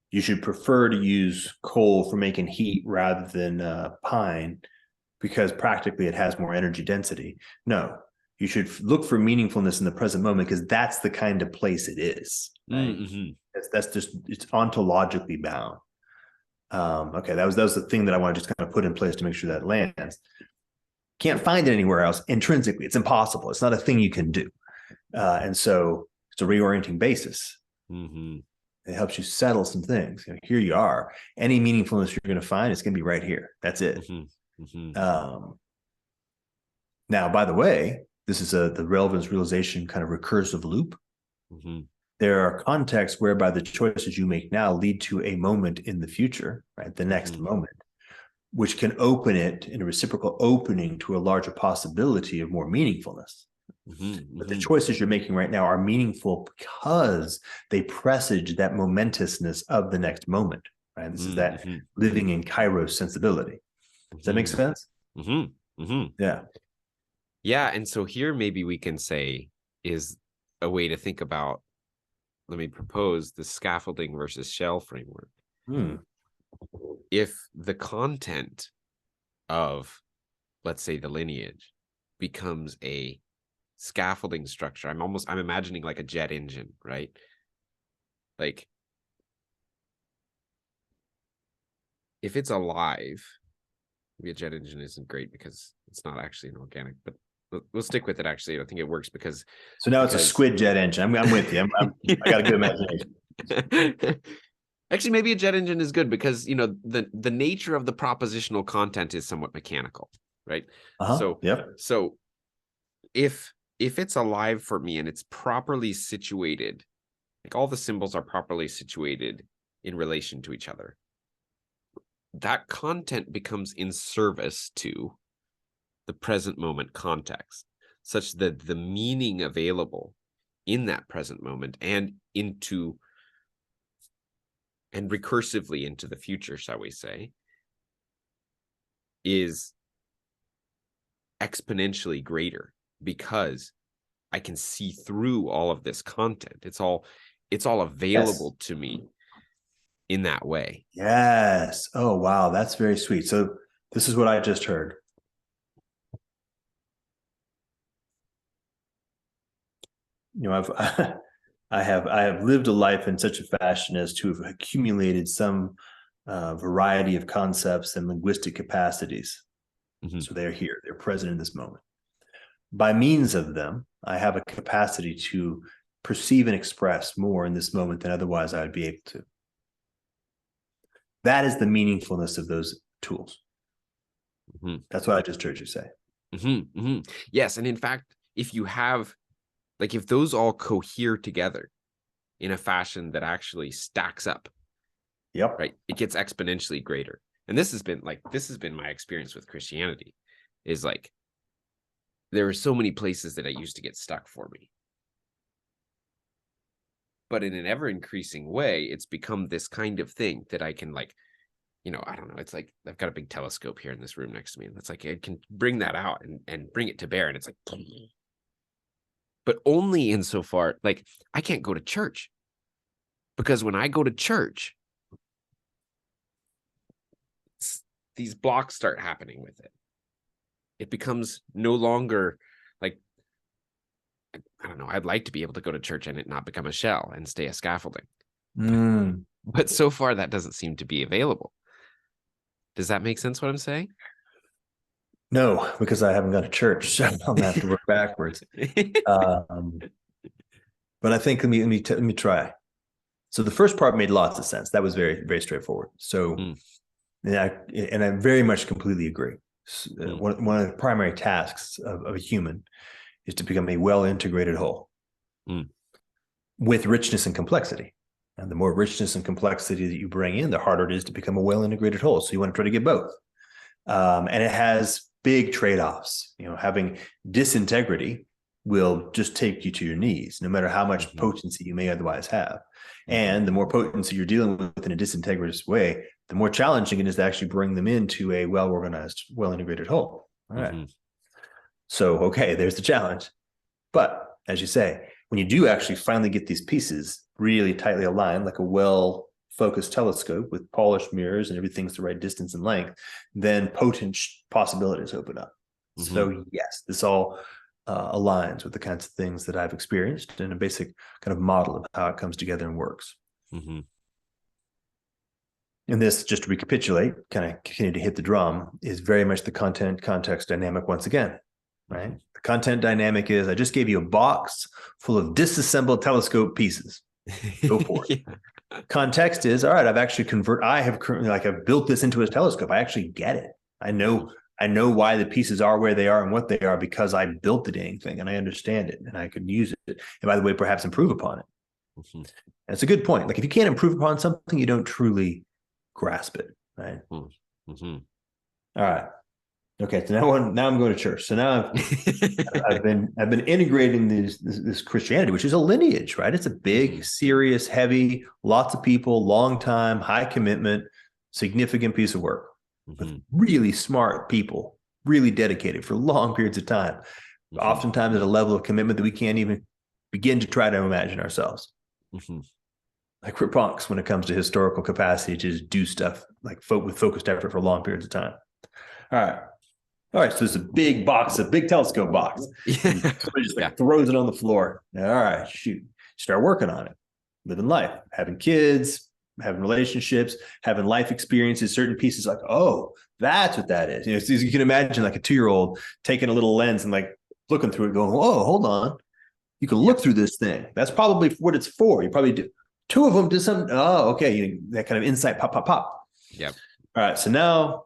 you should prefer to use coal for making heat rather than pine because practically it has more energy density. No, you should look for meaningfulness in the present moment because that's the kind of place it is. Right? That's just, it's ontologically bound. Okay, that was the thing that I want to just kind of put in place to make sure that lands. Can't find it anywhere else intrinsically. It's impossible. It's not a thing you can do. And so it's a reorienting basis. It helps you settle some things. Here you are. Any meaningfulness you're going to find, it's going to be right here. That's it. Now, by the way, this is the relevance realization kind of recursive loop. There are contexts whereby the choices you make now lead to a moment in the future, right? The next moment, which can open it in a reciprocal opening to a larger possibility of more meaningfulness. But the choices you're making right now are meaningful because they presage that momentousness of the next moment, right? This is that living in Kairos sensibility. Does that make sense? Yeah. Yeah. And so here maybe we can say is a way to think about, let me propose the scaffolding versus shell framework. If the content of, let's say, the lineage becomes a scaffolding structure, I'm imagining like a jet engine, right? Like if it's alive, maybe a jet engine isn't great because it's not actually an organic, but we'll stick with it. Actually, I think it works because it's a squid jet engine. I'm with you. I got a good imagination. Actually, maybe a jet engine is good because the nature of the propositional content is somewhat mechanical, right? So if it's alive for me and it's properly situated, like all the symbols are properly situated in relation to each other, that content becomes in service to the present moment context, such that the meaning available in that present moment and recursively into the future, shall we say, is exponentially greater because I can see through all of this content. It's all available to me in that way. Yes. Oh, wow. That's very sweet. So this is what I just heard. I have lived a life in such a fashion as to have accumulated some variety of concepts and linguistic capacities. So they're here, they're present in this moment. By means of them, I have a capacity to perceive and express more in this moment than otherwise I would be able to. That is the meaningfulness of those tools. That's what I just heard you say. Yes, and in fact, if you have, like, if those all cohere together in a fashion that actually stacks up, Yep. right, it gets exponentially greater. And this has been my experience with Christianity, is like, there are so many places that I used to get stuck for me. But in an ever increasing way, it's become this kind of thing that I can, like, I don't know. It's like I've got a big telescope here in this room next to me. And it's like I can bring that out and bring it to bear. And it's like, but only insofar, like, I can't go to church, because when I go to church, these blocks start happening with it. It becomes no longer like, I don't know. I'd like to be able to go to church and it not become a shell and stay a scaffolding. But so far, that doesn't seem to be available. Does that make sense what I'm saying? No, because I haven't gone to church, so I'm gonna have to work backwards. But I think let me try. So the first part made lots of sense. That was very, very straightforward. So, and I very much completely agree. One of the primary tasks of a human is to become a well-integrated whole with richness and complexity. And the more richness and complexity that you bring in, the harder it is to become a well-integrated whole. So you want to try to get both. And it has big trade-offs. Having disintegrity will just take you to your knees, no matter how much potency you may otherwise have. And the more potency you're dealing with in a disintegrated way, the more challenging it is to actually bring them into a well-organized, well-integrated whole. All right. So, okay, there's the challenge. But as you say, when you do actually finally get these pieces really tightly aligned, like a well-focused telescope with polished mirrors and everything's the right distance and length, then potent possibilities open up. So yes, this all aligns with the kinds of things that I've experienced in a basic kind of model of how it comes together and works. And this, just to recapitulate, kind of continue to hit the drum, is very much the content context dynamic once again, right? The content dynamic is, I just gave you a box full of disassembled telescope pieces. Go for it. Context is, all right, I've built this into a telescope. I actually get it. I know why the pieces are where they are and what they are, because I built the dang thing and I understand it and I could use it. And by the way, perhaps improve upon it. And it's a good point. Like, if you can't improve upon something, you don't truly grasp it, right? All right. Okay. So now I'm going to church. So now I've been integrating this Christianity, which is a lineage, right? It's a big, serious, heavy, lots of people, long time, high commitment, significant piece of work with really smart people, really dedicated for long periods of time, oftentimes at a level of commitment that we can't even begin to try to imagine ourselves. Like, we're punks when it comes to historical capacity to just do stuff like with focused effort for long periods of time. All right. So there's a big telescope box. Somebody just throws it on the floor. All right, shoot. Start working on it. Living life, having kids, having relationships, having life experiences, certain pieces like, oh, that's what that is. So you can imagine like a 2-year-old taking a little lens and like looking through it going, whoa, hold on. You can look through this thing. That's probably what it's for. You probably do. 2 of them did something. Oh, okay. That kind of insight, pop. Yep. All right. So now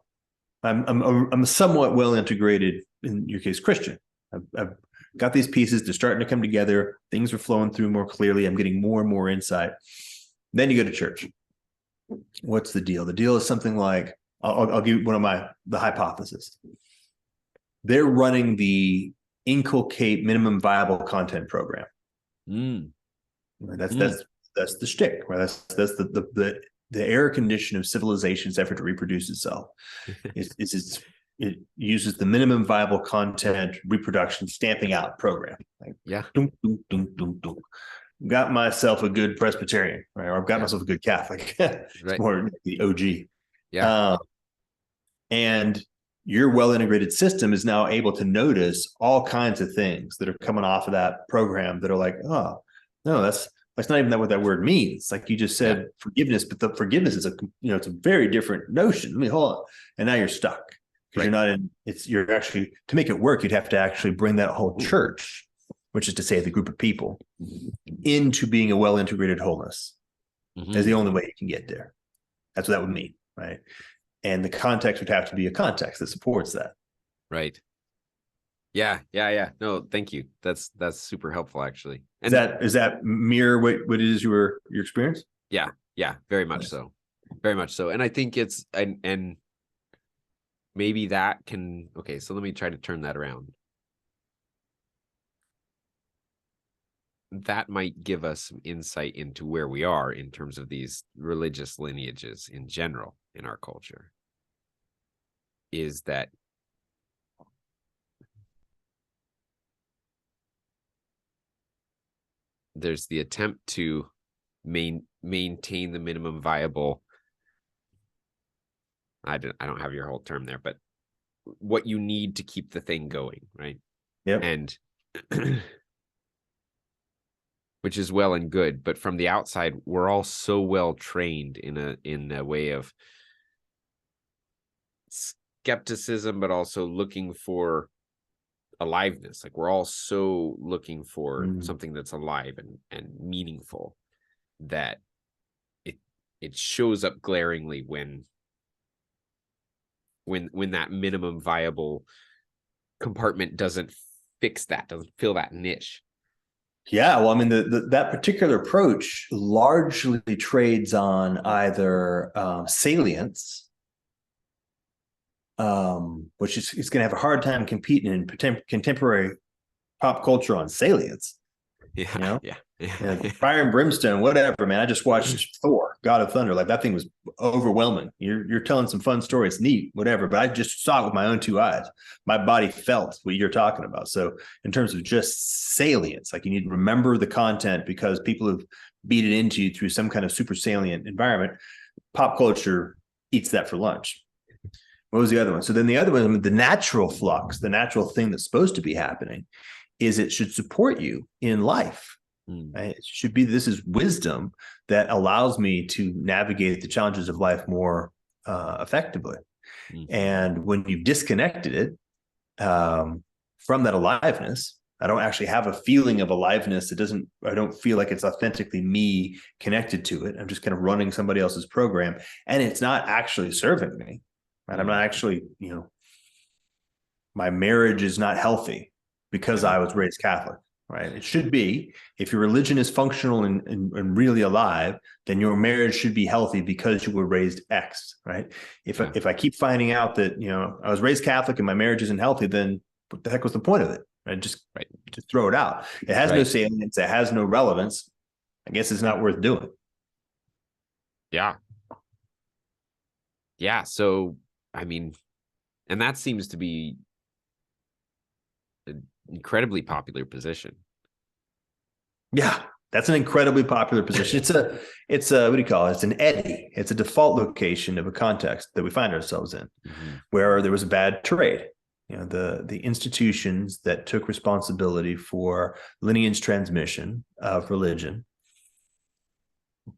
I'm somewhat well integrated, in your case, Christian. I've got these pieces. They're starting to come together. Things are flowing through more clearly. I'm getting more and more insight. Then you go to church. What's the deal? The deal is something like, I'll give you one of the hypotheses. They're running the Inculcate Minimum Viable Content program. That's the shtick, right? That's the air condition of civilization's effort to reproduce itself. It uses the minimum viable content reproduction stamping out program. Like, dunk, dunk, dunk, dunk, dunk. Got myself a good Presbyterian, right? Or I've got myself a good Catholic. It's more the OG. And your well-integrated system is now able to notice all kinds of things that are coming off of that program that are like, oh, no, that's not even what that word means. Like you just said, forgiveness, but the forgiveness is it's a very different notion. I mean, hold on. And now you're stuck because you're actually, to make it work, you'd have to actually bring that whole church, which is to say the group of people, into being a well-integrated wholeness. That's the only way you can get there. That's what that would mean, right? And the context would have to be a context that supports that. Right. Yeah. No, thank you. That's super helpful, actually. Is And that mirror what it is your experience? yeah, very much Nice. so. Very much so. And I think it's and maybe that can, okay, so let me try to turn that around. That might give us some insight into where we are in terms of these religious lineages in general in our culture. Is that there's the attempt to maintain the minimum viable, I don't have your whole term there, but what you need to keep the thing going, right? Yep. And which is well and good, but from the outside, we're all so well trained in a way of skepticism, but also looking for aliveness. Like we're all so looking for something that's alive and meaningful that it shows up glaringly when that minimum viable compartment doesn't fix that, doesn't fill that niche. Yeah, well, I mean, that particular approach largely trades on either salience, which is it's going to have a hard time competing in contemporary pop culture on salience. Yeah, You know, yeah. Fire and Brimstone, whatever, man. I just watched Thor, God of Thunder. Like that thing was overwhelming. You're telling some fun story. It's neat, whatever. But I just saw it with my own two eyes. My body felt what you're talking about. So in terms of just salience, like you need to remember the content because people have beat it into you through some kind of super salient environment. Pop culture eats that for lunch. What was the other one? So then the other one, the natural flux, the natural thing that's supposed to be happening is it should support you in life. Right? It should be, this is wisdom that allows me to navigate the challenges of life more effectively. And when you've disconnected it from that aliveness, I don't actually have a feeling of aliveness. I don't feel like it's authentically me connected to it. I'm just kind of running somebody else's program and it's not actually serving me. Right? I'm not actually, my marriage is not healthy because I was raised Catholic, right? It should be. If your religion is functional and really alive, then your marriage should be healthy because you were raised X, right? If I keep finding out that, I was raised Catholic and my marriage isn't healthy, then what the heck was the point of it? Right? Just throw it out. It has no salience. It has no relevance. I guess it's not worth doing. Yeah. Yeah. So, I mean, and that seems to be an incredibly popular position. Yeah, that's an incredibly popular position. It's a what do you call it? It's an eddy. It's a default location of a context that we find ourselves in, where there was a bad trade. The institutions that took responsibility for lineage transmission of religion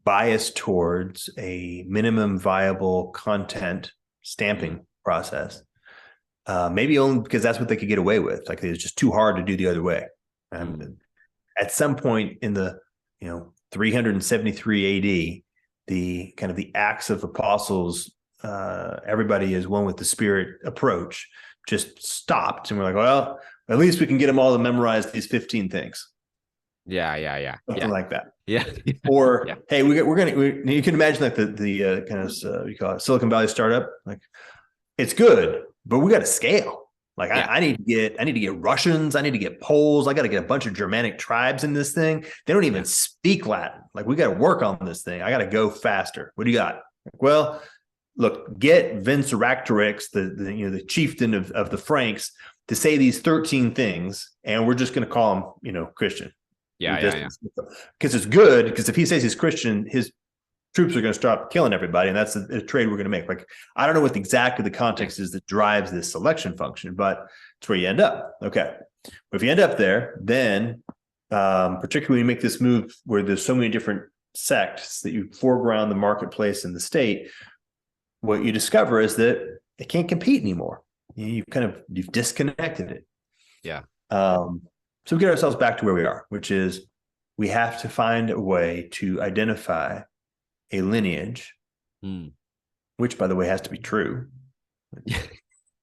biased towards a minimum viable content stamping process. Maybe only because that's what they could get away with. Like it's just too hard to do the other way. At some point in the 373 AD, the kind of the Acts of Apostles, everybody is one with the Spirit approach, just stopped, and we're like, well, at least we can get them all to memorize these 15 things. Something like that. Yeah. Or hey, you can imagine like the kind of you call it Silicon Valley startup. Like it's good, but we got to scale. Like I need to get Russians. I need to get Poles. I got to get a bunch of Germanic tribes in this thing. They don't even speak Latin. Like we got to work on this thing. I got to go faster. What do you got? Well, look, get Vinceratrix, the chieftain of the Franks, to say these 13 things, and we're just going to call him, Christian. Because it's good. Because if he says he's Christian, his troops are going to stop killing everybody, and that's a trade we're going to make. Like, I don't know what exactly the context is that drives this selection function, but it's where you end up. Okay. But if you end up there, then particularly when you make this move where there's so many different sects that you foreground the marketplace and the state, what you discover is that it can't compete anymore. You've disconnected it. Yeah. So we get ourselves back to where we are, which is we have to find a way to identify a lineage, which, by the way, has to be true. You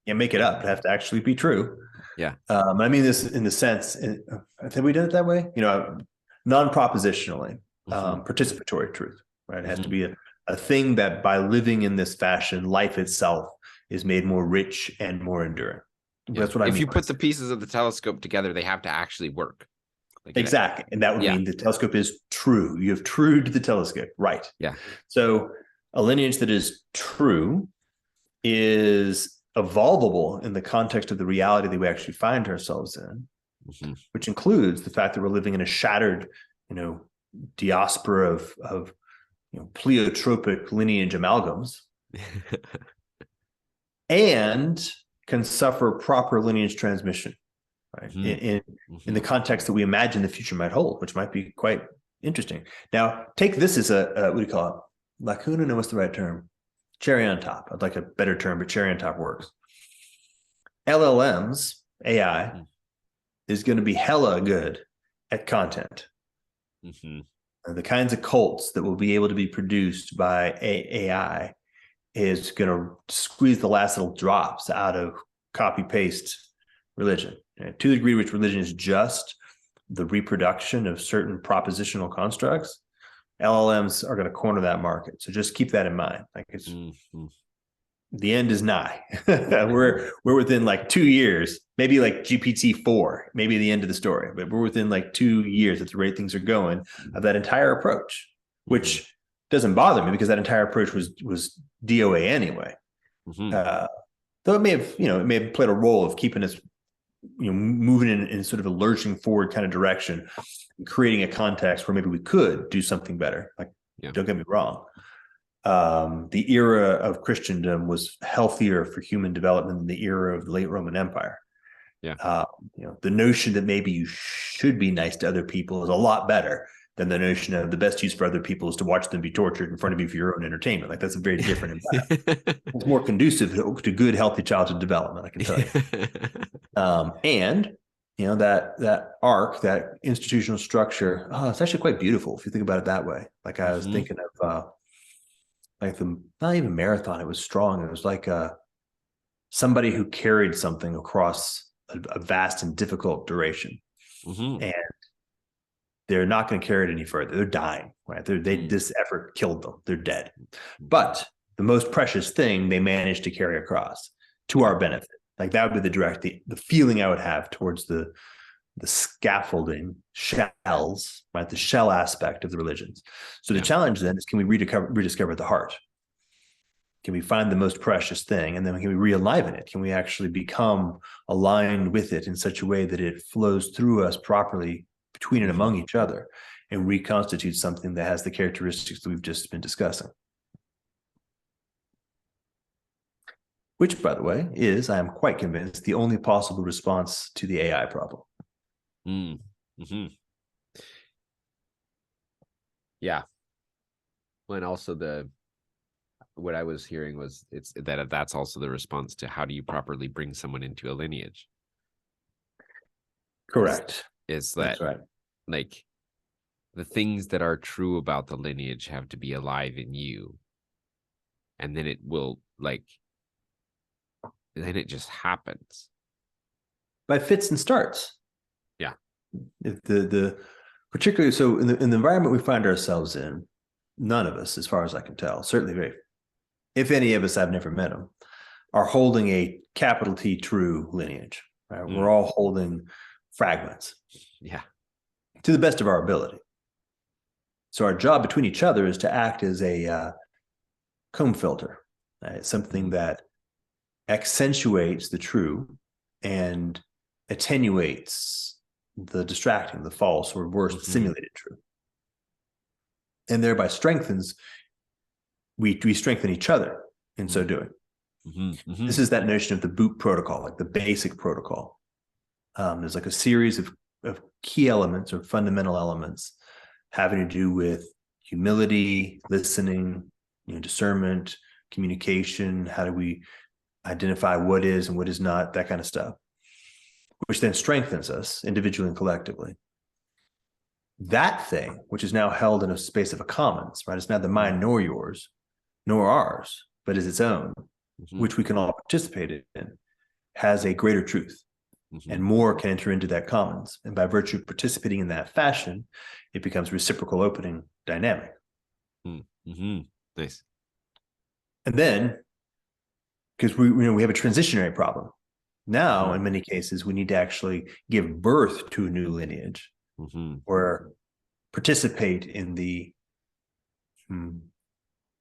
can't make it up. It has to actually be true. Yeah. I mean this in the sense, have we done it that way? Non-propositionally, participatory truth, right? It has to be a thing that by living in this fashion, life itself is made more rich and more enduring. Yeah. That's what I mean. If you put the pieces of the telescope together, they have to actually work. Like exactly. And that would mean the telescope is true. You have true to the telescope. Right. Yeah. So a lineage that is true is evolvable in the context of the reality that we actually find ourselves in, which includes the fact that we're living in a shattered, diaspora of pleiotropic lineage amalgams and can suffer proper lineage transmission, right? In the context that we imagine the future might hold, which might be quite interesting. Now, take this as what do you call it? Lacuna, no, what's the right term? Cherry on top. I'd like a better term, but cherry on top works. LLMs, AI, is going to be hella good at content. The kinds of cults that will be able to be produced by AI is going to squeeze the last little drops out of copy-paste religion. And to the degree which religion is just the reproduction of certain propositional constructs, LLMs are going to corner that market. So just keep that in mind. Like it's the end is nigh. we're within like 2 years, maybe like GPT-4, maybe the end of the story, but we're within like 2 years at the rate things are going of that entire approach, which doesn't bother me because that entire approach was DOA anyway. Though it may have played a role of keeping us moving in sort of a lurching forward kind of direction and creating a context where maybe we could do something better. Like, don't get me wrong. The era of Christendom was healthier for human development than the era of the late Roman Empire. The notion that maybe you should be nice to other people is a lot better than the notion of the best use for other people is to watch them be tortured in front of you for your own entertainment. Like that's a very different environment. It's more conducive to good, healthy childhood development, I can tell you. And that arc, that institutional structure, it's actually quite beautiful if you think about it that way. Like I was thinking of like not even marathon, it was strong. It was like somebody who carried something across a vast and difficult duration. And they're not going to carry it any further. They're dying, right? This effort killed them. They're dead. But the most precious thing they managed to carry across to our benefit. Like that would be the feeling I would have towards the scaffolding shells, right? The shell aspect of the religions. So the challenge then is, can we rediscover the heart? Can we find the most precious thing? And then can we re-enliven it? Can we actually become aligned with it in such a way that it flows through us properly between and among each other and reconstitute something that has the characteristics that we've just been discussing? Which, by the way, is, I am quite convinced, the only possible response to the AI problem. Yeah. And also what I was hearing was that's also the response to how do you properly bring someone into a lineage? Correct. Is that that's right? Like the things that are true about the lineage have to be alive in you, and then it will then it just happens by fits and starts. Yeah. If the particularly so in the environment we find ourselves in, none of us, as far as I can tell, certainly if any of us, I've never met them, are holding a capital T true lineage. Right? We're all holding fragments. Yeah. To the best of our ability. So our job between each other is to act as a comb filter, right? Something that accentuates the true and attenuates the distracting, the false, or worse, simulated true. And thereby strengthens, we strengthen each other in so doing. This is that notion of the boot protocol, like the basic protocol. There's like a series of key elements or fundamental elements having to do with humility, listening, discernment, communication. How do we identify what is and what is not, that kind of stuff, which then strengthens us individually and collectively. That thing, which is now held in a space of a commons, right? It's neither mine nor yours, nor ours, but is its own, which we can all participate in, has a greater truth. and more can enter into that commons. And by virtue of participating in that fashion, it becomes reciprocal opening dynamic. Nice. And then, because we have a transitionary problem. Now, in many cases, we need to actually give birth to a new lineage or participate in the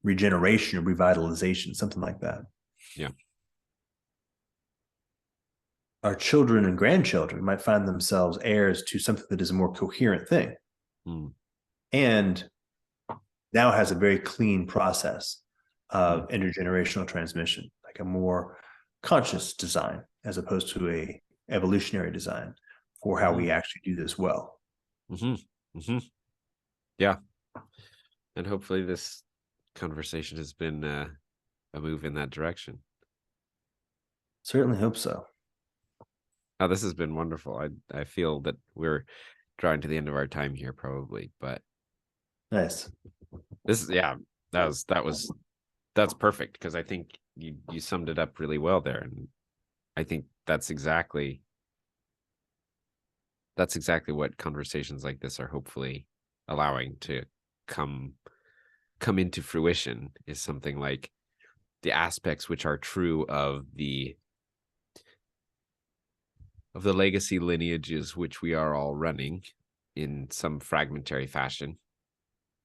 regeneration or revitalization, something like that. Yeah. Our children and grandchildren might find themselves heirs to something that is a more coherent thing. And now has a very clean process of intergenerational transmission, like a more conscious design as opposed to a evolutionary design for how we actually do this well. Yeah. And hopefully this conversation has been a move in that direction. Certainly hope so. Oh, this has been wonderful. I feel that we're drawing to the end of our time here, probably, but nice. This is that's perfect, because I think you summed it up really well there, and I think that's exactly what conversations like this are hopefully allowing to come into fruition, is something like the aspects which are true of the legacy lineages which we are all running in some fragmentary fashion.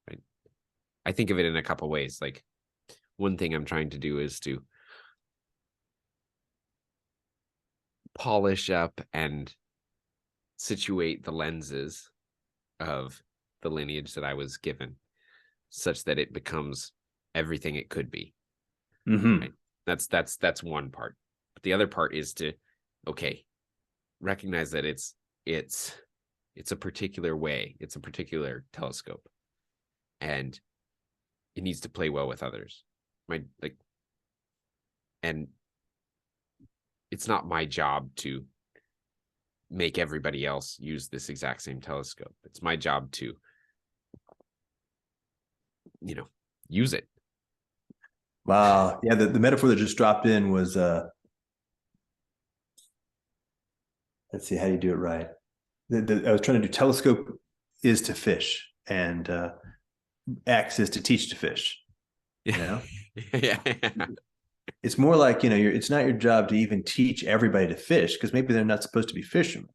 Right? I think of it in a couple ways. Like, one thing I'm trying to do is to polish up and situate the lenses of the lineage that I was given, such that it becomes everything it could be. Right? That's one part. But the other part is to, okay, recognize that it's a particular way, it's a particular telescope, and it needs to play well with others, right? Like, and it's not my job to make everybody else use this exact same telescope. It's my job to, use it. Wow. Yeah, the metaphor that just dropped in was let's see, how do you do it right? I was trying to do telescope is to fish, and X is to teach to fish. Yeah. It's more like, it's not your job to even teach everybody to fish, because maybe they're not supposed to be fishermen,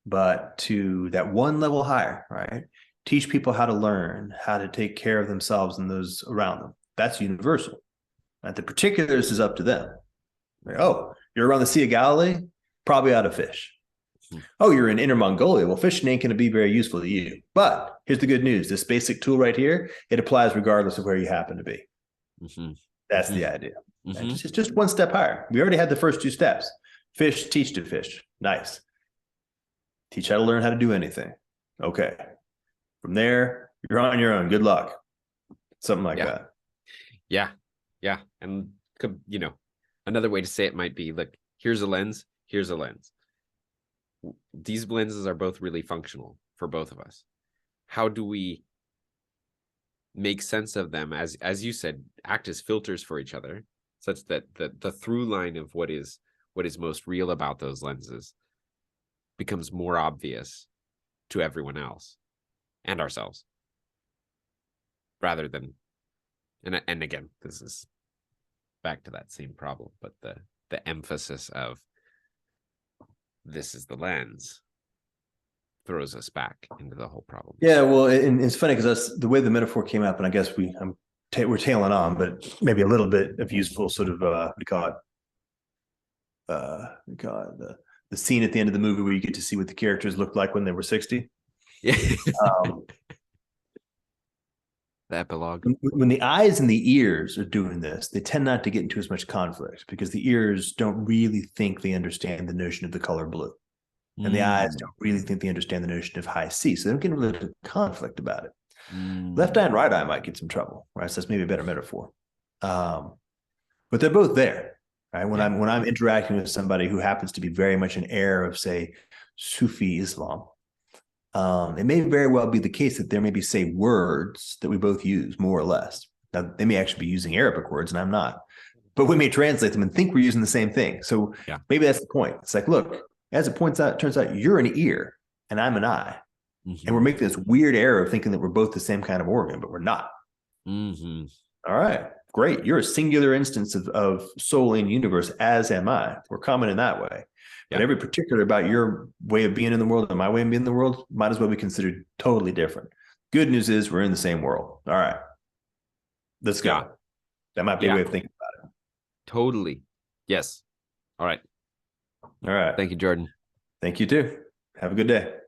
but to that one level higher, right? Teach people how to learn, how to take care of themselves and those around them. That's universal. Right? The particulars is up to them. Like, oh, you're around the Sea of Galilee, probably ought to fish. Oh, you're in Inner Mongolia. Well, fishing ain't going to be very useful to you. But here's the good news. This basic tool right here, it applies regardless of where you happen to be. That's the idea. It's just one step higher. We already had the first two steps. Fish, teach to fish. Nice. Teach how to learn how to do anything. Okay. From there, you're on your own. Good luck. Something like that. Yeah. And, another way to say it might be, look, here's a lens. Here's a lens. These lenses are both really functional for both of us. How do we make sense of them, as you said, act as filters for each other, such that the through line of what is most real about those lenses becomes more obvious to everyone else and ourselves, rather than, and again, this is back to that same problem, but the emphasis of this is the lens throws us back into the whole problem. Yeah, well, and it's funny because the way the metaphor came up, and I guess we're tailing on, but maybe a little bit of useful sort of we call it the scene at the end of the movie where you get to see what the characters looked like when they were 60. Yeah. The epilogue. When the eyes and the ears are doing this, they tend not to get into as much conflict, because the ears don't really think they understand the notion of the color blue. And the eyes don't really think they understand the notion of high C. So they don't get into conflict about it. Left eye and right eye might get some trouble, right? So that's maybe a better metaphor. But they're both there, right? When I'm interacting with somebody who happens to be very much an heir of, say, Sufi Islam, it may very well be the case that there may be, say, words that we both use, more or less. Now, they may actually be using Arabic words, and I'm not. But we may translate them and think we're using the same thing. So maybe that's the point. It's like, look, As it turns out you're an ear and I'm an eye. And we're Mhm. making this weird error of thinking that we're both the same kind of organ, but we're not. Mhm. All right, great. You're a singular instance of soul in universe, as am I. We're common in that way. But Yeah. every particular about your way of being in the world and my way of being in the world might as well be considered totally different. Good news is we're in the same world. All right, let's Yeah. go. That might be a Yeah. way of thinking. Totally. Yes. All right. All right. Thank you, Jordan. Thank you too. Have a good day.